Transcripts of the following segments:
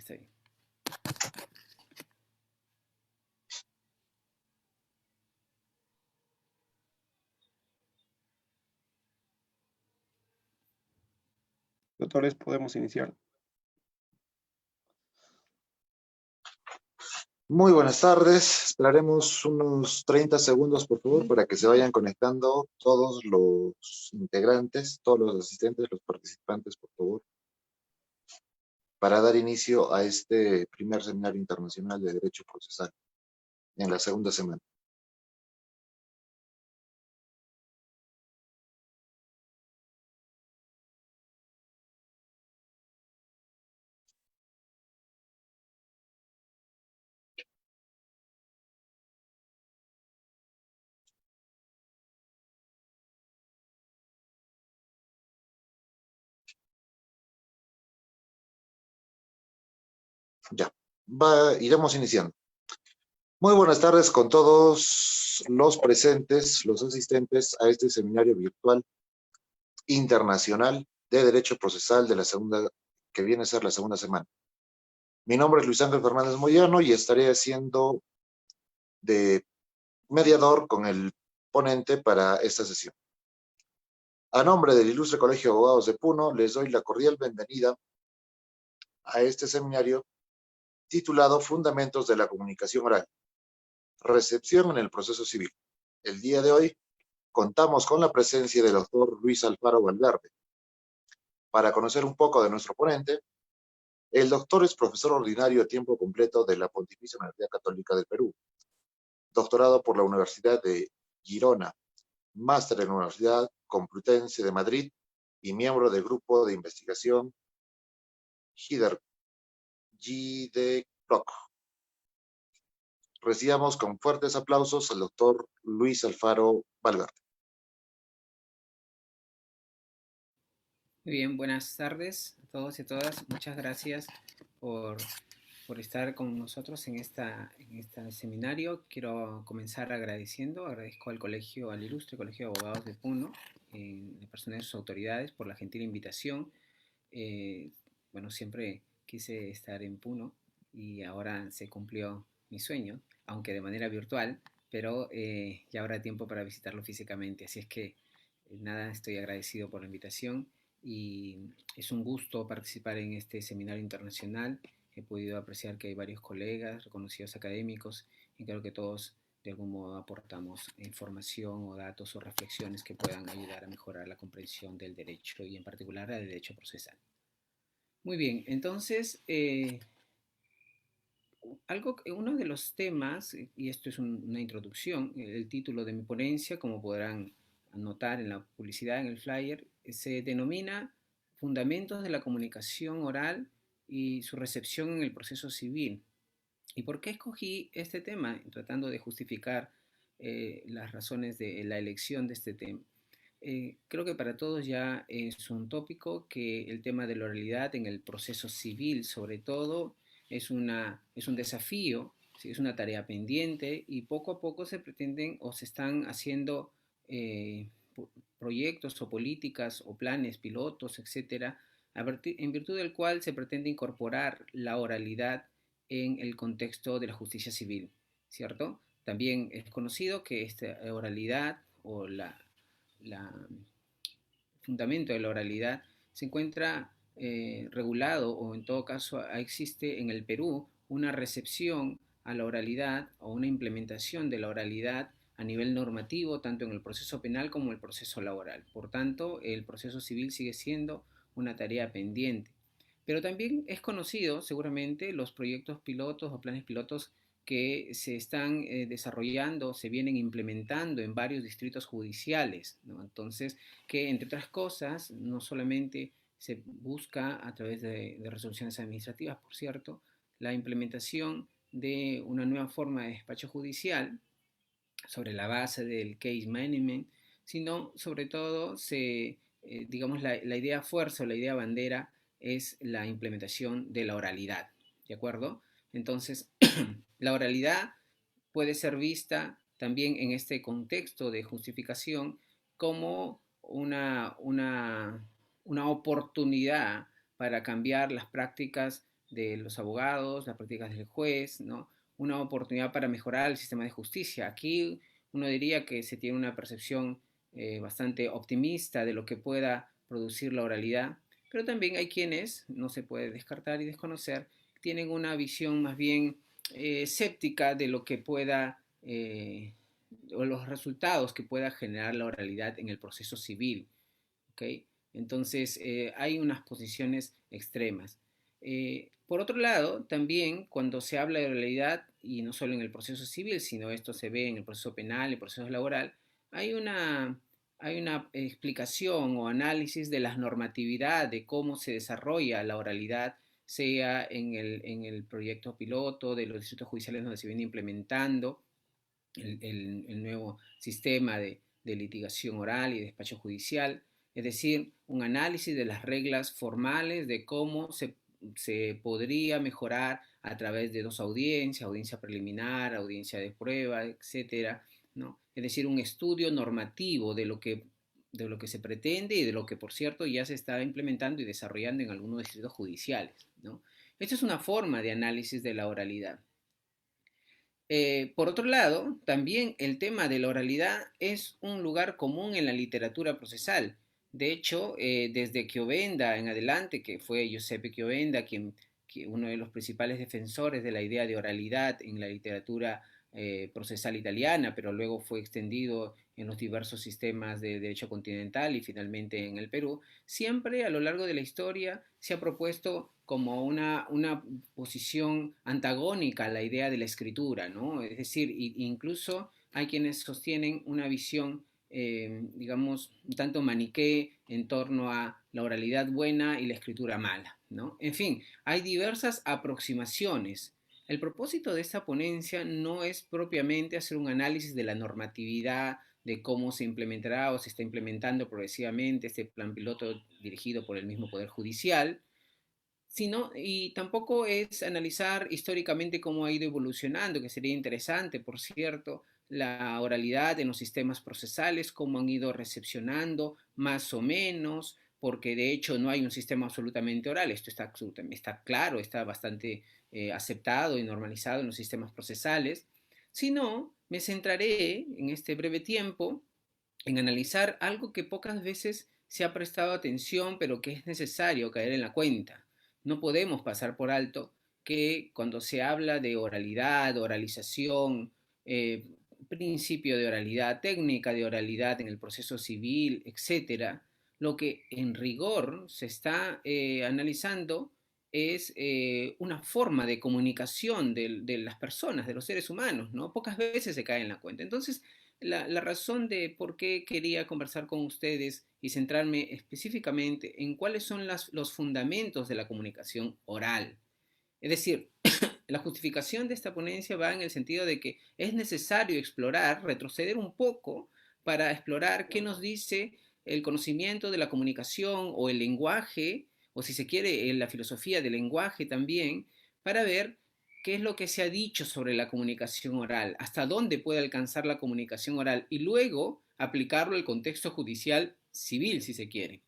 está bien. Doctores, podemos iniciar. Muy buenas tardes. Esperaremos unos 30 segundos, por favor, para que se vayan conectando todos los integrantes, todos los asistentes, los participantes, por favor, para dar inicio a este primer seminario internacional de Derecho Procesal en la segunda semana. Ya, iremos iniciando. Muy buenas tardes con todos los presentes, los asistentes a este seminario virtual internacional de Derecho Procesal de la segunda, que viene a ser la segunda semana. Mi nombre es Luis Ángel Fernández Moyano y estaré haciendo de mediador con el ponente para esta sesión. A nombre del Ilustre Colegio de Abogados de Puno, les doy la cordial bienvenida a este seminario titulado Fundamentos de la Comunicación Oral, Recepción en el Proceso Civil. El día de hoy contamos con la presencia del doctor Luis Alfaro Valverde. Para conocer un poco de nuestro ponente, el doctor es profesor ordinario a tiempo completo de la Pontificia Universidad Católica del Perú, doctorado por la Universidad de Girona, máster en la Universidad Complutense de Madrid y miembro del grupo de investigación GIDECROC. Recibamos con fuertes aplausos al doctor Luis Alfaro Valverde. Muy bien, buenas tardes a todos y a todas. Muchas gracias por estar con nosotros en este seminario. Quiero comenzar agradezco al Ilustre Colegio de Abogados de Puno, de personal de sus autoridades, por la gentil invitación. Bueno, siempre quise estar en Puno y ahora se cumplió mi sueño, aunque de manera virtual, pero ya habrá tiempo para visitarlo físicamente. Así es que nada, estoy agradecido por la invitación y es un gusto participar en este seminario internacional. He podido apreciar que hay varios colegas, reconocidos académicos, y creo que todos de algún modo aportamos información o datos o reflexiones que puedan ayudar a mejorar la comprensión del derecho y en particular del derecho procesal. Muy bien, entonces, uno de los temas, y esto es una introducción, el título de mi ponencia, como podrán notar en la publicidad, en el flyer, se denomina Fundamentos de la Comunicación Oral y su recepción en el proceso civil. ¿Y por qué escogí este tema? Tratando de justificar las razones de la elección de este tema. Creo que para todos ya es un tópico que el tema de la oralidad en el proceso civil, sobre todo, es un desafío, ¿sí? Es una tarea pendiente y poco a poco se pretenden o se están haciendo eh, proyectos o políticas o planes pilotos, etcétera, en virtud del cual se pretende incorporar la oralidad en el contexto de la justicia civil, ¿cierto? También es conocido que esta oralidad o la fundamento de la oralidad se encuentra regulado o en todo caso existe en el Perú una recepción a la oralidad o una implementación de la oralidad a nivel normativo tanto en el proceso penal como en el proceso laboral. Por tanto, el proceso civil sigue siendo una tarea pendiente. Pero también es conocido seguramente los proyectos pilotos o planes pilotos que se están desarrollando, se vienen implementando en varios distritos judiciales, ¿no? Entonces, que entre otras cosas, no solamente se busca a través de resoluciones administrativas, por cierto, la implementación de una nueva forma de despacho judicial sobre la base del case management, sino sobre todo digamos, la idea fuerza o la idea bandera es la implementación de la oralidad, ¿de acuerdo? Entonces, la oralidad puede ser vista también en este contexto de justificación como una oportunidad para cambiar las prácticas de los abogados, las prácticas del juez, ¿no? Una oportunidad para mejorar el sistema de justicia. Aquí uno diría que se tiene una percepción bastante optimista de lo que pueda producir la oralidad, pero también hay quienes, no se puede descartar y desconocer, tienen una visión más bien escéptica de lo que pueda, o los resultados que pueda generar la oralidad en el proceso civil. ¿Okay? Entonces, hay unas posiciones extremas. Por otro lado, también cuando se habla de oralidad, y no solo en el proceso civil, sino esto se ve en el proceso penal, el proceso laboral, hay una, hay una explicación o análisis de la normatividad, de cómo se desarrolla la oralidad, sea en el proyecto piloto de los distritos judiciales donde se viene implementando el nuevo sistema de litigación oral y despacho judicial, es decir, un análisis de las reglas formales de cómo se podría mejorar a través de dos audiencias, audiencia preliminar, audiencia de prueba, etcétera, ¿no? Es decir, un estudio normativo de lo que se pretende y de lo que, por cierto, ya se está implementando y desarrollando en algunos distritos judiciales, ¿no? Esta es una forma de análisis de la oralidad. Por otro lado, también el tema de la oralidad es un lugar común en la literatura procesal. De hecho, desde Chiovenda en adelante, que fue Giuseppe Chiovenda uno de los principales defensores de la idea de oralidad en la literatura procesal italiana, pero luego fue extendido en los diversos sistemas de derecho continental y finalmente en el Perú, siempre a lo largo de la historia se ha propuesto como una posición antagónica a la idea de la escritura, ¿no? Es decir, incluso hay quienes sostienen una visión, digamos, un tanto maniqué en torno a la oralidad buena y la escritura mala, ¿no? En fin, hay diversas aproximaciones. El propósito de esta ponencia no es propiamente hacer un análisis de la normatividad, de cómo se implementará o se está implementando progresivamente este plan piloto dirigido por el mismo Poder Judicial, sino, y tampoco es analizar históricamente cómo ha ido evolucionando, que sería interesante, por cierto, la oralidad en los sistemas procesales, cómo han ido recepcionando más o menos, porque de hecho no hay un sistema absolutamente oral, esto está claro, está bastante aceptado y normalizado en los sistemas procesales, sino me centraré en este breve tiempo en analizar algo que pocas veces se ha prestado atención, pero que es necesario caer en la cuenta. No podemos pasar por alto que cuando se habla de oralidad, oralización, principio de oralidad, técnica de oralidad en el proceso civil, etcétera, lo que en rigor se está analizando es una forma de comunicación de las personas, de los seres humanos, ¿no? Pocas veces se cae en la cuenta. Entonces, la razón de por qué quería conversar con ustedes y centrarme específicamente en cuáles son los fundamentos de la comunicación oral. Es decir, la justificación de esta ponencia va en el sentido de que es necesario explorar, retroceder un poco para explorar qué nos dice el conocimiento de la comunicación o el lenguaje, o si se quiere, la filosofía del lenguaje también, para ver qué es lo que se ha dicho sobre la comunicación oral, hasta dónde puede alcanzar la comunicación oral y luego aplicarlo al contexto judicial civil, si se quiere.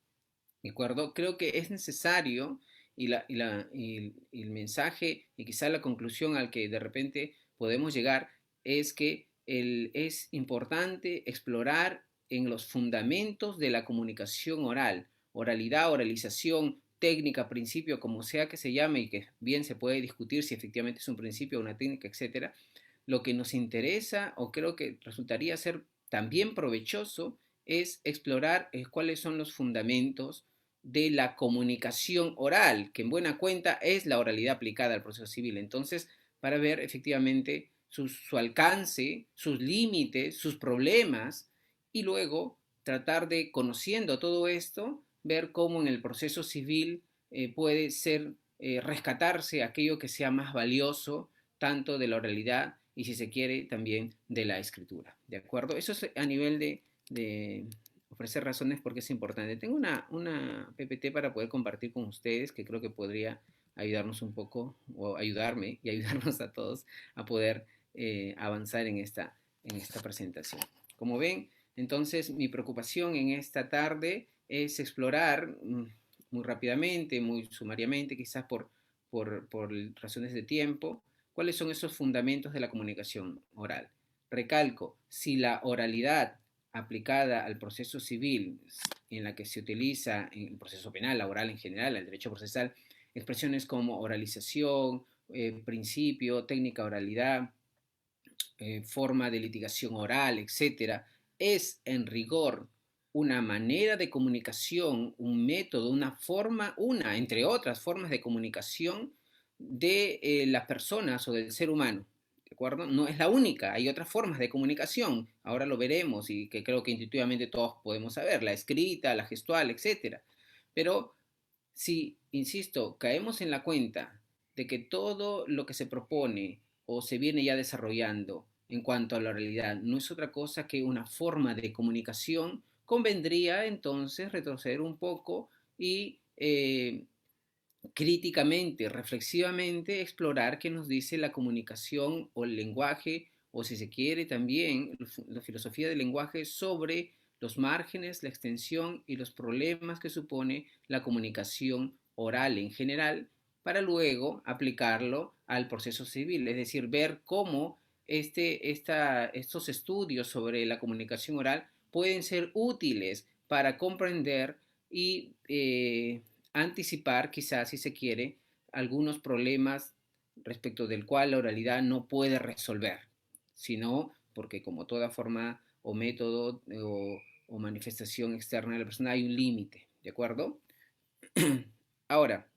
¿De acuerdo? Creo que es necesario y el mensaje y quizá la conclusión al que de repente podemos llegar es que es importante explorar en los fundamentos de la comunicación oral, oralidad, oralización, técnica, principio, como sea que se llame y que bien se puede discutir si efectivamente es un principio, una técnica, etcétera. Lo que nos interesa o creo que resultaría ser también provechoso es explorar cuáles son los fundamentos de la comunicación oral, que en buena cuenta es la oralidad aplicada al proceso civil. Entonces, para ver efectivamente su alcance, sus límites, sus problemas, y luego tratar de, conociendo todo esto, ver cómo en el proceso civil puede ser rescatarse aquello que sea más valioso, tanto de la oralidad y, si se quiere, también de la escritura. ¿De acuerdo? Eso es a nivel de ofrecer razones porque es importante. Tengo una PPT para poder compartir con ustedes que creo que podría ayudarnos un poco, o ayudarme y ayudarnos a todos a poder avanzar en esta presentación. Como ven, entonces mi preocupación en esta tarde es explorar muy rápidamente, muy sumariamente, quizás por razones de tiempo, cuáles son esos fundamentos de la comunicación oral. Recalco, si la oralidad aplicada al proceso civil, en la que se utiliza en el proceso penal, laboral en general, el derecho procesal, expresiones como oralización, principio, técnica oralidad, forma de litigación oral, etcétera, es en rigor una manera de comunicación, un método, una forma, entre otras formas de comunicación de las personas o del ser humano. ¿De acuerdo? No es la única, hay otras formas de comunicación, ahora lo veremos y que creo que intuitivamente todos podemos saber, la escrita, la gestual, etcétera. Pero si, insisto, caemos en la cuenta de que todo lo que se propone o se viene ya desarrollando en cuanto a la realidad no es otra cosa que una forma de comunicación, convendría entonces retroceder un poco y críticamente, reflexivamente, explorar qué nos dice la comunicación o el lenguaje, o si se quiere también la filosofía del lenguaje sobre los márgenes, la extensión y los problemas que supone la comunicación oral en general, para luego aplicarlo al proceso civil, es decir, ver cómo estos estudios sobre la comunicación oral pueden ser útiles para comprender y anticipar, quizás, si se quiere, algunos problemas respecto del cual la oralidad no puede resolver, sino porque como toda forma o método o manifestación externa de la persona hay un límite, ¿de acuerdo? Ahora,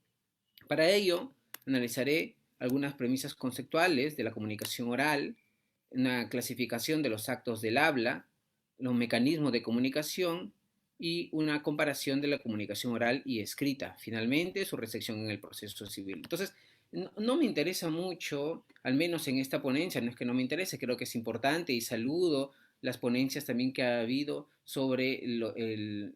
para ello analizaré algunas premisas conceptuales de la comunicación oral, una clasificación de los actos del habla, los mecanismos de comunicación y una comparación de la comunicación oral y escrita. Finalmente, su recepción en el proceso civil. Entonces, no me interesa mucho, al menos en esta ponencia, no es que no me interese, creo que es importante y saludo las ponencias también que ha habido sobre el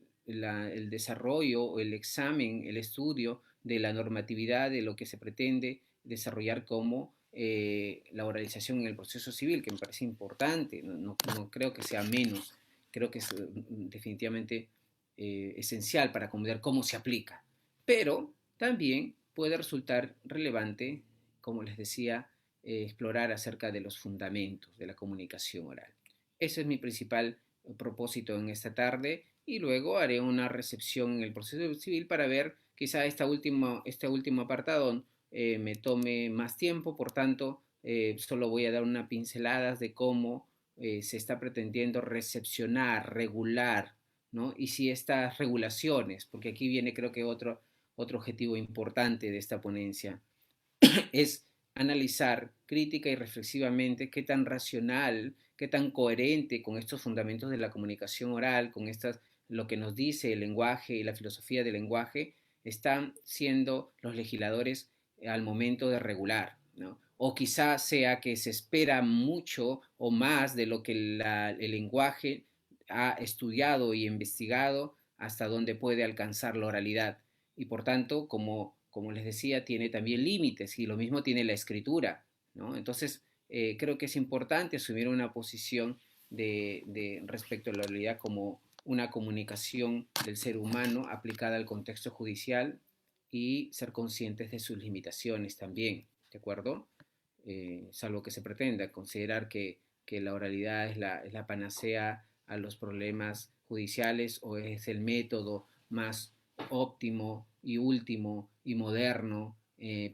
desarrollo o el examen, el estudio de la normatividad de lo que se pretende desarrollar como la oralización en el proceso civil, que me parece importante, no creo que sea menos, creo que es definitivamente esencial para comprender cómo se aplica, pero también puede resultar relevante, como les decía, explorar acerca de los fundamentos de la comunicación oral. Ese es mi principal propósito en esta tarde y luego haré una recepción en el proceso civil para ver quizá este último apartado me tome más tiempo, por tanto, solo voy a dar una pincelada de cómo se está pretendiendo recepcionar, regular, ¿no? Y si estas regulaciones, porque aquí viene creo que otro objetivo importante de esta ponencia, es analizar crítica y reflexivamente qué tan racional, qué tan coherente con estos fundamentos de la comunicación oral, con lo que nos dice el lenguaje y la filosofía del lenguaje, están siendo los legisladores al momento de regular, ¿no? O quizá sea que se espera mucho o más de lo que el lenguaje ha estudiado y investigado hasta dónde puede alcanzar la oralidad. Y por tanto, como les decía, tiene también límites y lo mismo tiene la escritura, ¿no? Entonces, creo que es importante asumir una posición respecto a la oralidad como una comunicación del ser humano aplicada al contexto judicial y ser conscientes de sus limitaciones también, ¿de acuerdo? Salvo que se pretenda considerar que la oralidad es la panacea a los problemas judiciales o es el método más óptimo y último y moderno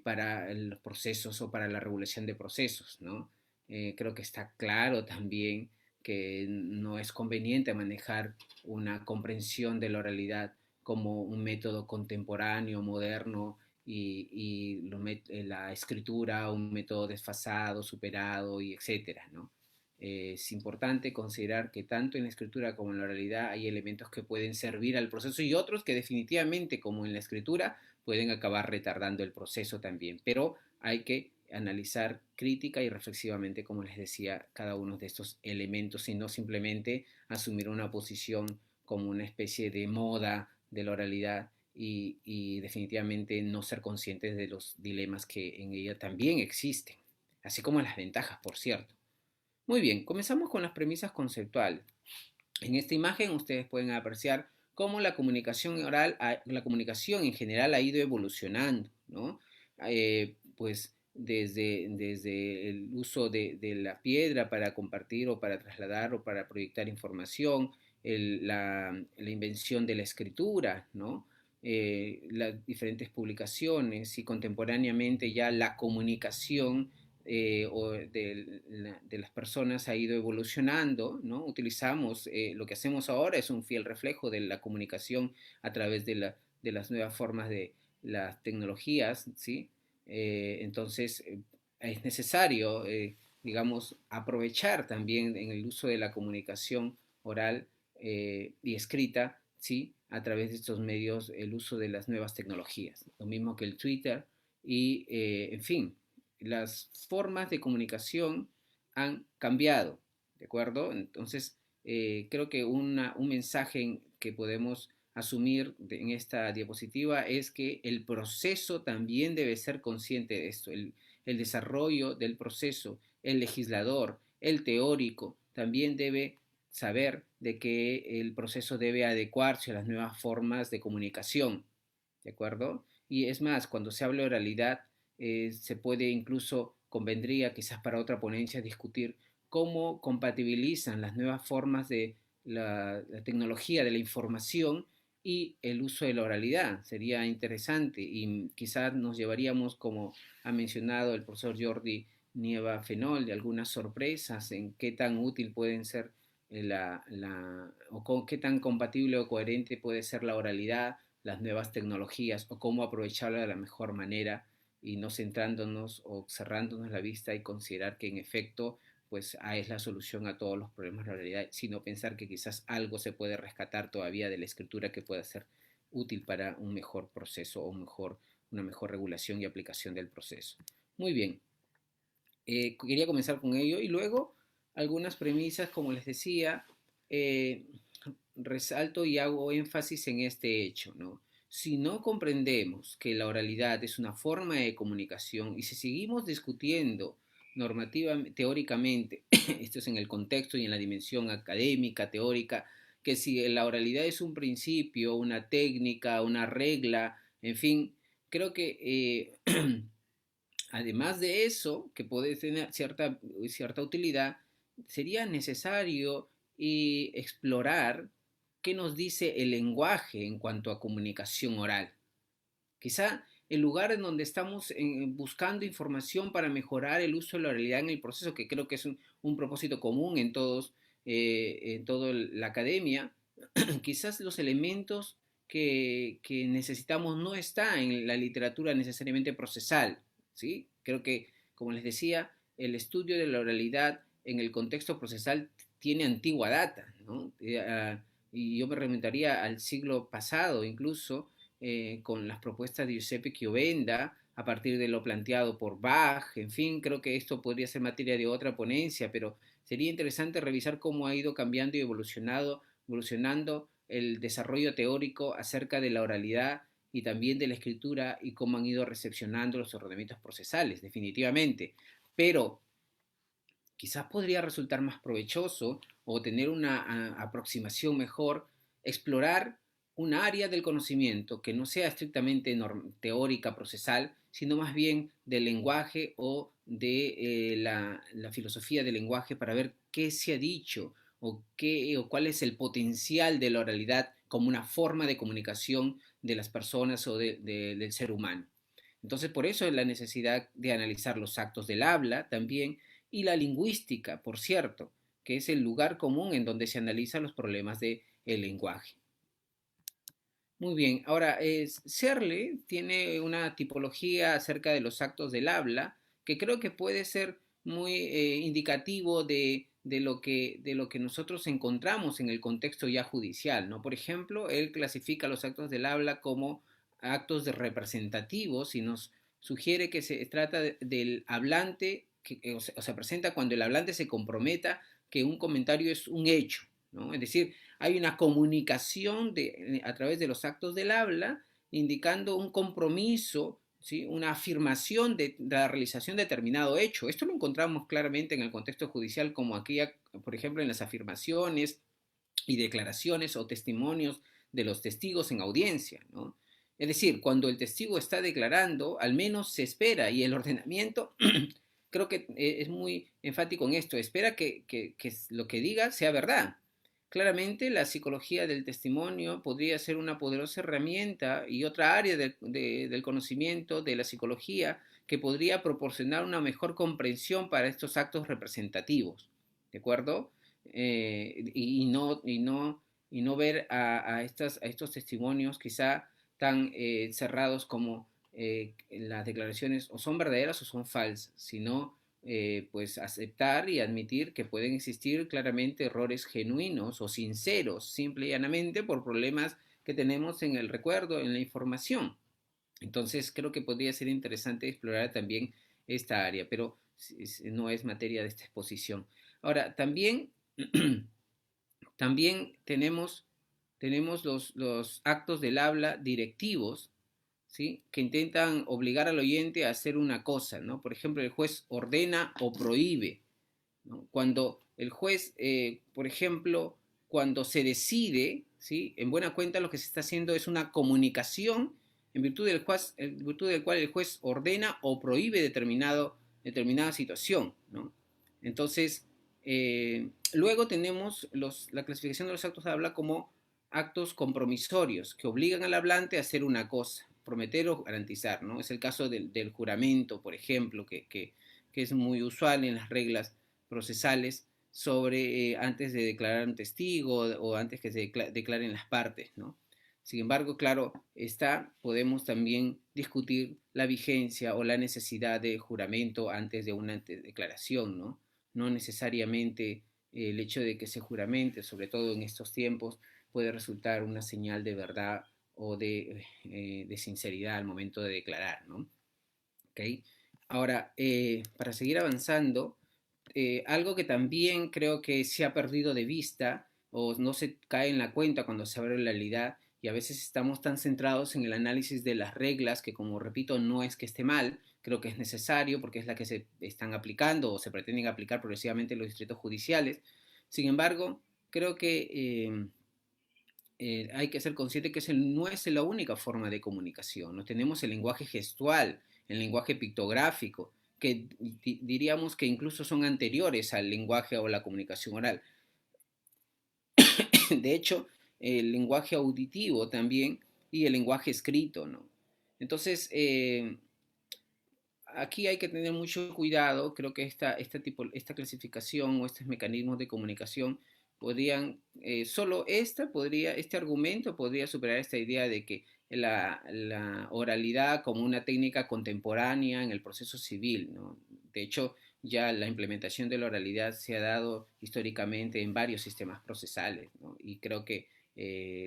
para los procesos o para la regulación de procesos, ¿no? Creo que está claro también que no es conveniente manejar una comprensión de la oralidad como un método contemporáneo, moderno, la escritura un método desfasado, superado y etcétera, ¿no? Es importante considerar que tanto en la escritura como en la oralidad hay elementos que pueden servir al proceso y otros que definitivamente, como en la escritura, pueden acabar retardando el proceso también. Pero hay que analizar crítica y reflexivamente, como les decía, cada uno de estos elementos y no simplemente asumir una posición como una especie de moda de la oralidad y definitivamente no ser conscientes de los dilemas que en ella también existen, así como las ventajas, por cierto. Muy bien, comenzamos con las premisas conceptuales. En esta imagen ustedes pueden apreciar cómo la comunicación oral, la comunicación en general ha ido evolucionando, ¿no? pues desde el uso de la piedra para compartir o para trasladar o para proyectar información, la invención de la escritura, ¿no? Las diferentes publicaciones y contemporáneamente ya la comunicación de las personas ha ido evolucionando, ¿no? Utilizamos, lo que hacemos ahora es un fiel reflejo de la comunicación a través de las nuevas formas de las tecnologías, ¿sí? Entonces, es necesario, digamos, aprovechar también en el uso de la comunicación oral y escrita, ¿sí? A través de estos medios, el uso de las nuevas tecnologías, lo mismo que el Twitter y, en fin, las formas de comunicación han cambiado, ¿de acuerdo? Entonces, creo que un mensaje que podemos asumir en esta diapositiva es que el proceso también debe ser consciente de esto, el desarrollo del proceso, el legislador, el teórico, también debe saber de que el proceso debe adecuarse a las nuevas formas de comunicación, ¿de acuerdo? Y es más, cuando se habla de oralidad, se puede incluso, convendría quizás para otra ponencia, discutir cómo compatibilizan las nuevas formas de la tecnología de la información y el uso de la oralidad. Sería interesante y quizás nos llevaríamos, como ha mencionado el profesor Jordi Nieva Fenol, de algunas sorpresas en qué tan útil pueden ser o con, qué tan compatible o coherente puede ser la oralidad, las nuevas tecnologías o cómo aprovecharla de la mejor manera y no centrándonos o cerrándonos la vista y considerar que en efecto pues es la solución a todos los problemas de la realidad, sino pensar que quizás algo se puede rescatar todavía de la escritura que pueda ser útil para un mejor proceso o una mejor regulación y aplicación del proceso. Muy bien, quería comenzar con ello y luego algunas premisas, como les decía, eh, resalto y hago énfasis en este hecho, ¿no? Si no comprendemos que la oralidad es una forma de comunicación y si seguimos discutiendo normativa, teóricamente, esto es en el contexto y en la dimensión académica, teórica, que si la oralidad es un principio, una técnica, una regla, en fin, creo que además de eso, que puede tener cierta utilidad, sería necesario explorar qué nos dice el lenguaje en cuanto a comunicación oral. Quizá el lugar en donde estamos buscando información para mejorar el uso de la oralidad en el proceso, que creo que es un propósito común en toda la academia, quizás los elementos que necesitamos no están en la literatura necesariamente procesal, ¿sí? Creo que, como les decía, el estudio de la oralidad en el contexto procesal tiene antigua data, ¿no? Y yo me remontaría al siglo pasado, incluso, con las propuestas de Giuseppe Chiovenda, a partir de lo planteado por Bach, en fin, creo que esto podría ser materia de otra ponencia, pero sería interesante revisar cómo ha ido cambiando y evolucionando el desarrollo teórico acerca de la oralidad y también de la escritura y cómo han ido recepcionando los ordenamientos procesales, definitivamente. Pero quizás podría resultar más provechoso o tener una aproximación mejor, explorar un área del conocimiento que no sea estrictamente teórica, procesal, sino más bien del lenguaje o de la filosofía del lenguaje para ver qué se ha dicho o cuál es el potencial de la oralidad como una forma de comunicación de las personas o del ser humano. Entonces, por eso es la necesidad de analizar los actos del habla también y la lingüística, por cierto, que es el lugar común en donde se analizan los problemas del lenguaje. Muy bien, ahora Searle tiene una tipología acerca de los actos del habla que creo que puede ser muy indicativo de lo que nosotros encontramos en el contexto ya judicial, ¿no? Por ejemplo, él clasifica los actos del habla como actos representativos y nos sugiere que se trata del hablante, o se presenta cuando el hablante se comprometa que un comentario es un hecho, ¿no? Es decir, hay una comunicación a través de los actos del habla indicando un compromiso, ¿sí? Una afirmación de la realización de determinado hecho. Esto lo encontramos claramente en el contexto judicial como aquí, por ejemplo, en las afirmaciones y declaraciones o testimonios de los testigos en audiencia, ¿no? Es decir, cuando el testigo está declarando, al menos se espera, y el ordenamiento creo que es muy enfático en esto, espera que lo que diga sea verdad. Claramente la psicología del testimonio podría ser una poderosa herramienta y otra área del conocimiento de la psicología que podría proporcionar una mejor comprensión para estos actos representativos, ¿de acuerdo? Y no ver a estos testimonios quizá tan cerrados como las declaraciones o son verdaderas o son falsas, sino pues aceptar y admitir que pueden existir claramente errores genuinos o sinceros, simple y llanamente por problemas que tenemos en el recuerdo, en la información. Entonces creo que podría ser interesante explorar también esta área, pero no es materia de esta exposición. Ahora, también, también tenemos los actos del habla directivos, ¿sí? Que intentan obligar al oyente a hacer una cosa, ¿no? Por ejemplo, el juez ordena o prohíbe, ¿no? Cuando el juez, por ejemplo, cuando se decide, ¿sí? En buena cuenta lo que se está haciendo es una comunicación en virtud del cual el juez ordena o prohíbe determinada situación, ¿no? Entonces, luego tenemos la clasificación de los actos de habla como actos compromisorios que obligan al hablante a hacer una cosa, prometer o garantizar, ¿no? Es el caso del juramento, por ejemplo, que es muy usual en las reglas procesales sobre antes de declarar un testigo o antes que se declaren las partes, ¿no? Sin embargo, claro, podemos también discutir la vigencia o la necesidad de juramento antes de una declaración, ¿no? No necesariamente el hecho de que se juramente, sobre todo en estos tiempos, puede resultar una señal de verdad o de sinceridad al momento de declarar, ¿no? ¿Okay? Ahora, para seguir avanzando, algo que también creo que se ha perdido de vista o no se cae en la cuenta cuando se abre la realidad y a veces estamos tan centrados en el análisis de las reglas que, como repito, no es que esté mal, creo que es necesario porque es la que se están aplicando o se pretenden aplicar progresivamente en los distritos judiciales. Sin embargo, creo que hay que ser consciente que no es la única forma de comunicación, ¿no? Tenemos el lenguaje gestual, el lenguaje pictográfico, que diríamos que incluso son anteriores al lenguaje o la comunicación oral. De hecho, el lenguaje auditivo también y el lenguaje escrito, ¿no? Entonces, aquí hay que tener mucho cuidado. Creo que esta clasificación o estos mecanismos de comunicación este argumento podría superar esta idea de que la oralidad como una técnica contemporánea en el proceso civil, ¿no? De hecho, ya la implementación de la oralidad se ha dado históricamente en varios sistemas procesales, ¿no? Y creo que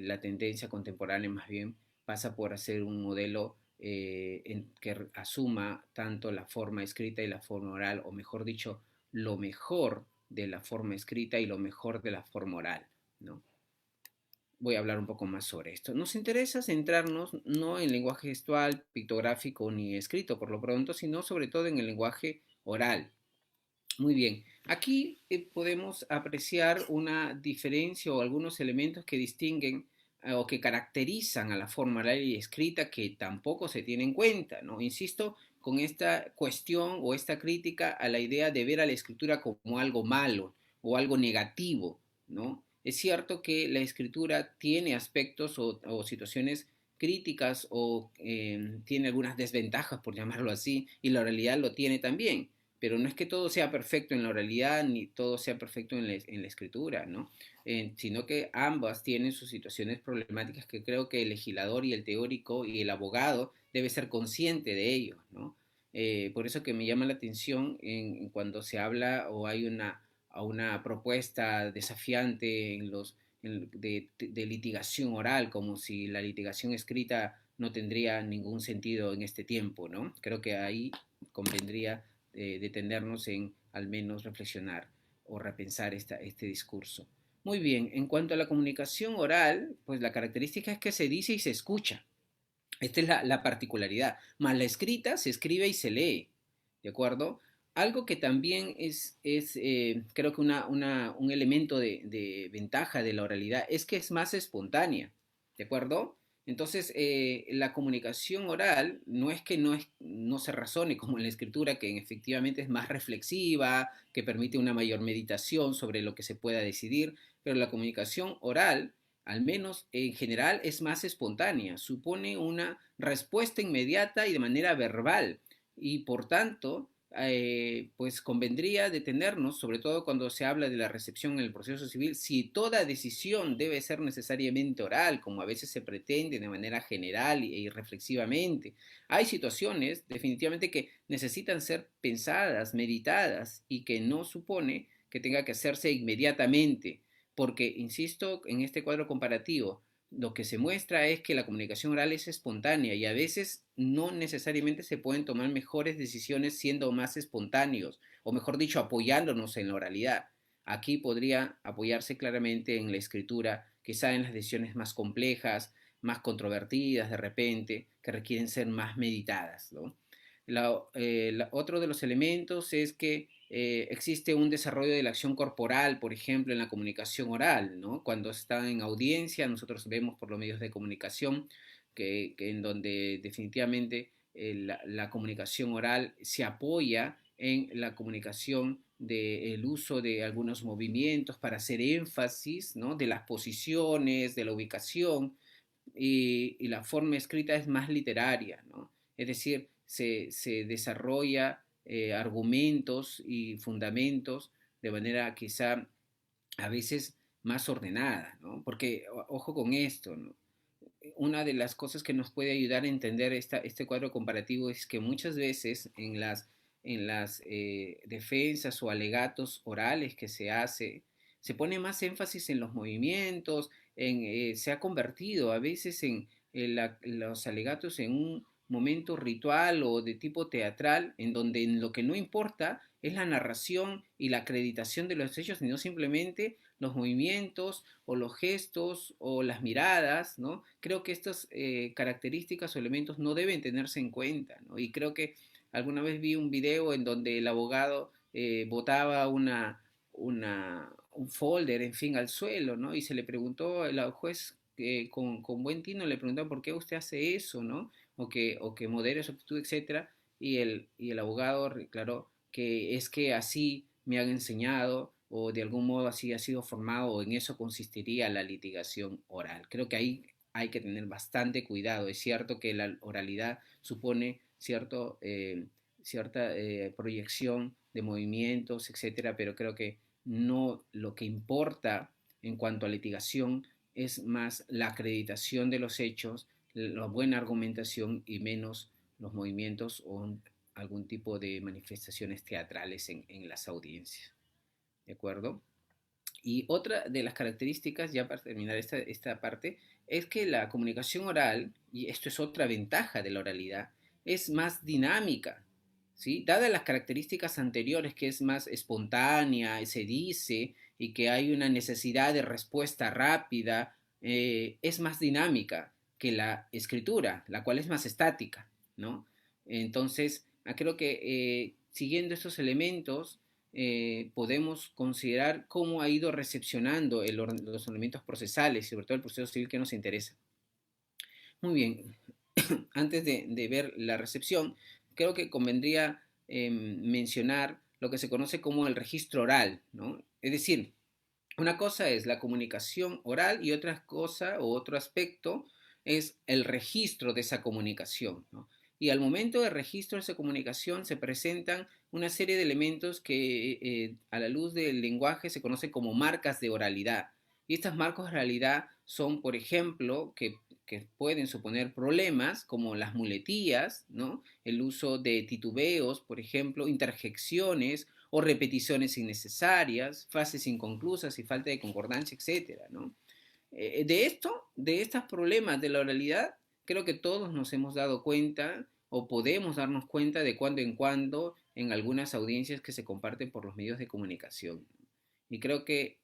la tendencia contemporánea más bien pasa por hacer un modelo que asuma tanto la forma escrita y la forma oral, o mejor dicho, lo mejor de la forma escrita y lo mejor de la forma oral, ¿no? Voy a hablar un poco más sobre esto. Nos interesa centrarnos no en lenguaje gestual, pictográfico ni escrito por lo pronto, sino sobre todo en el lenguaje oral. Muy bien, aquí podemos apreciar una diferencia o algunos elementos que distinguen o que caracterizan a la forma oral y escrita que tampoco se tienen en cuenta, ¿no? Insisto con esta cuestión o esta crítica a la idea de ver a la escritura como algo malo o algo negativo, ¿no? Es cierto que la escritura tiene aspectos o situaciones críticas o tiene algunas desventajas, por llamarlo así, y la realidad lo tiene también, pero no es que todo sea perfecto en la oralidad ni todo sea perfecto en la escritura, ¿no? Sino que ambas tienen sus situaciones problemáticas que creo que el legislador y el teórico y el abogado debe ser consciente de ello, ¿no? Por eso que me llama la atención cuando se habla o hay una propuesta desafiante de litigación oral, como si la litigación escrita no tendría ningún sentido en este tiempo, ¿no? Creo que ahí convendría detenernos en al menos reflexionar o repensar este discurso. Muy bien, en cuanto a la comunicación oral, pues la característica es que se dice y se escucha. Esta es la particularidad. Más la escrita se escribe y se lee, ¿de acuerdo? Algo que también creo que un elemento de ventaja de la oralidad es que es más espontánea, ¿de acuerdo? Entonces, la comunicación oral no es que no se razone como en la escritura, que efectivamente es más reflexiva, que permite una mayor meditación sobre lo que se pueda decidir, pero la comunicación oral, al menos en general, es más espontánea, supone una respuesta inmediata y de manera verbal, y por tanto, pues convendría detenernos, sobre todo cuando se habla de la recepción en el proceso civil, si toda decisión debe ser necesariamente oral, como a veces se pretende de manera general y reflexivamente. Hay situaciones definitivamente que necesitan ser pensadas, meditadas y que no supone que tenga que hacerse inmediatamente, porque, insisto, en este cuadro comparativo, lo que se muestra es que la comunicación oral es espontánea y a veces no necesariamente se pueden tomar mejores decisiones siendo más espontáneos, o mejor dicho, apoyándonos en la oralidad. Aquí podría apoyarse claramente en la escritura, quizá en las decisiones más complejas, más controvertidas de repente, que requieren ser más meditadas, ¿no? Otro de los elementos es que existe un desarrollo de la acción corporal, por ejemplo, en la comunicación oral, ¿no? Cuando están en audiencia, nosotros vemos por los medios de comunicación que en donde definitivamente la comunicación oral se apoya en la comunicación del uso de algunos movimientos para hacer énfasis, ¿no? De las posiciones, de la ubicación, y la forma escrita es más literaria, ¿no? Es decir, se desarrolla argumentos y fundamentos de manera quizá a veces más ordenada, ¿no? Porque, ojo con esto, ¿no? Una de las cosas que nos puede ayudar a entender este cuadro comparativo es que muchas veces en las defensas o alegatos orales que se hace, se pone más énfasis en los movimientos, se ha convertido a veces los alegatos en un momento ritual o de tipo teatral, en donde lo que no importa es la narración y la acreditación de los hechos, sino simplemente los movimientos o los gestos o las miradas, ¿no? Creo que estas características o elementos no deben tenerse en cuenta, ¿no? Y creo que alguna vez vi un video en donde el abogado botaba un folder, en fin, al suelo, ¿no? Y se le preguntó al juez con buen tino, le preguntaba por qué usted hace eso, ¿no? O que modere su actitud, etcétera. Y el abogado declaró que es que así me han enseñado o de algún modo así ha sido formado o en eso consistiría la litigación oral. Creo que ahí hay que tener bastante cuidado. Es cierto que la oralidad supone cierta proyección de movimientos, etcétera, pero creo que no lo que importa en cuanto a litigación es más la acreditación de los hechos, la buena argumentación y menos los movimientos o algún tipo de manifestaciones teatrales en las audiencias. ¿De acuerdo? Y otra de las características, ya para terminar esta parte, es que la comunicación oral, y esto es otra ventaja de la oralidad, es más dinámica, ¿sí? Dadas las características anteriores, que es más espontánea, se dice, y que hay una necesidad de respuesta rápida, es más dinámica que la escritura, la cual es más estática, ¿no? Entonces, creo que siguiendo estos elementos, podemos considerar cómo ha ido recepcionando los ordenamientos procesales, sobre todo el proceso civil que nos interesa. Muy bien, antes de ver la recepción, creo que convendría mencionar lo que se conoce como el registro oral, ¿no? Es decir, una cosa es la comunicación oral y otra cosa o otro aspecto es el registro de esa comunicación, ¿no? Y al momento del registro de esa comunicación se presentan una serie de elementos que a la luz del lenguaje se conocen como marcas de oralidad. Y estas marcas de oralidad son, por ejemplo, que pueden suponer problemas como las muletillas, ¿no? El uso de titubeos, por ejemplo, interjecciones o repeticiones innecesarias, frases inconclusas y falta de concordancia, etcétera, ¿no? De estos problemas de la oralidad, creo que todos nos hemos dado cuenta o podemos darnos cuenta de cuando en cuando en algunas audiencias que se comparten por los medios de comunicación. Y creo que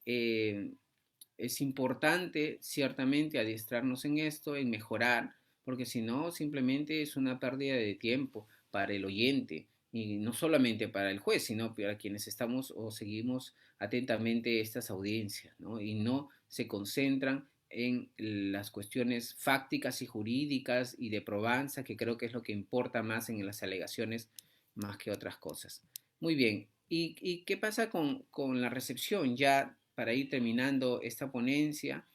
es importante ciertamente adiestrarnos en esto, en mejorar, porque si no, simplemente es una pérdida de tiempo para el oyente y no solamente para el juez, sino para quienes estamos o seguimos atentamente estas audiencias, ¿no? Y no se concentran en las cuestiones fácticas y jurídicas y de probanza, que creo que es lo que importa más en las alegaciones más que otras cosas. Muy bien, ¿y qué pasa con la recepción? Ya para ir terminando esta ponencia,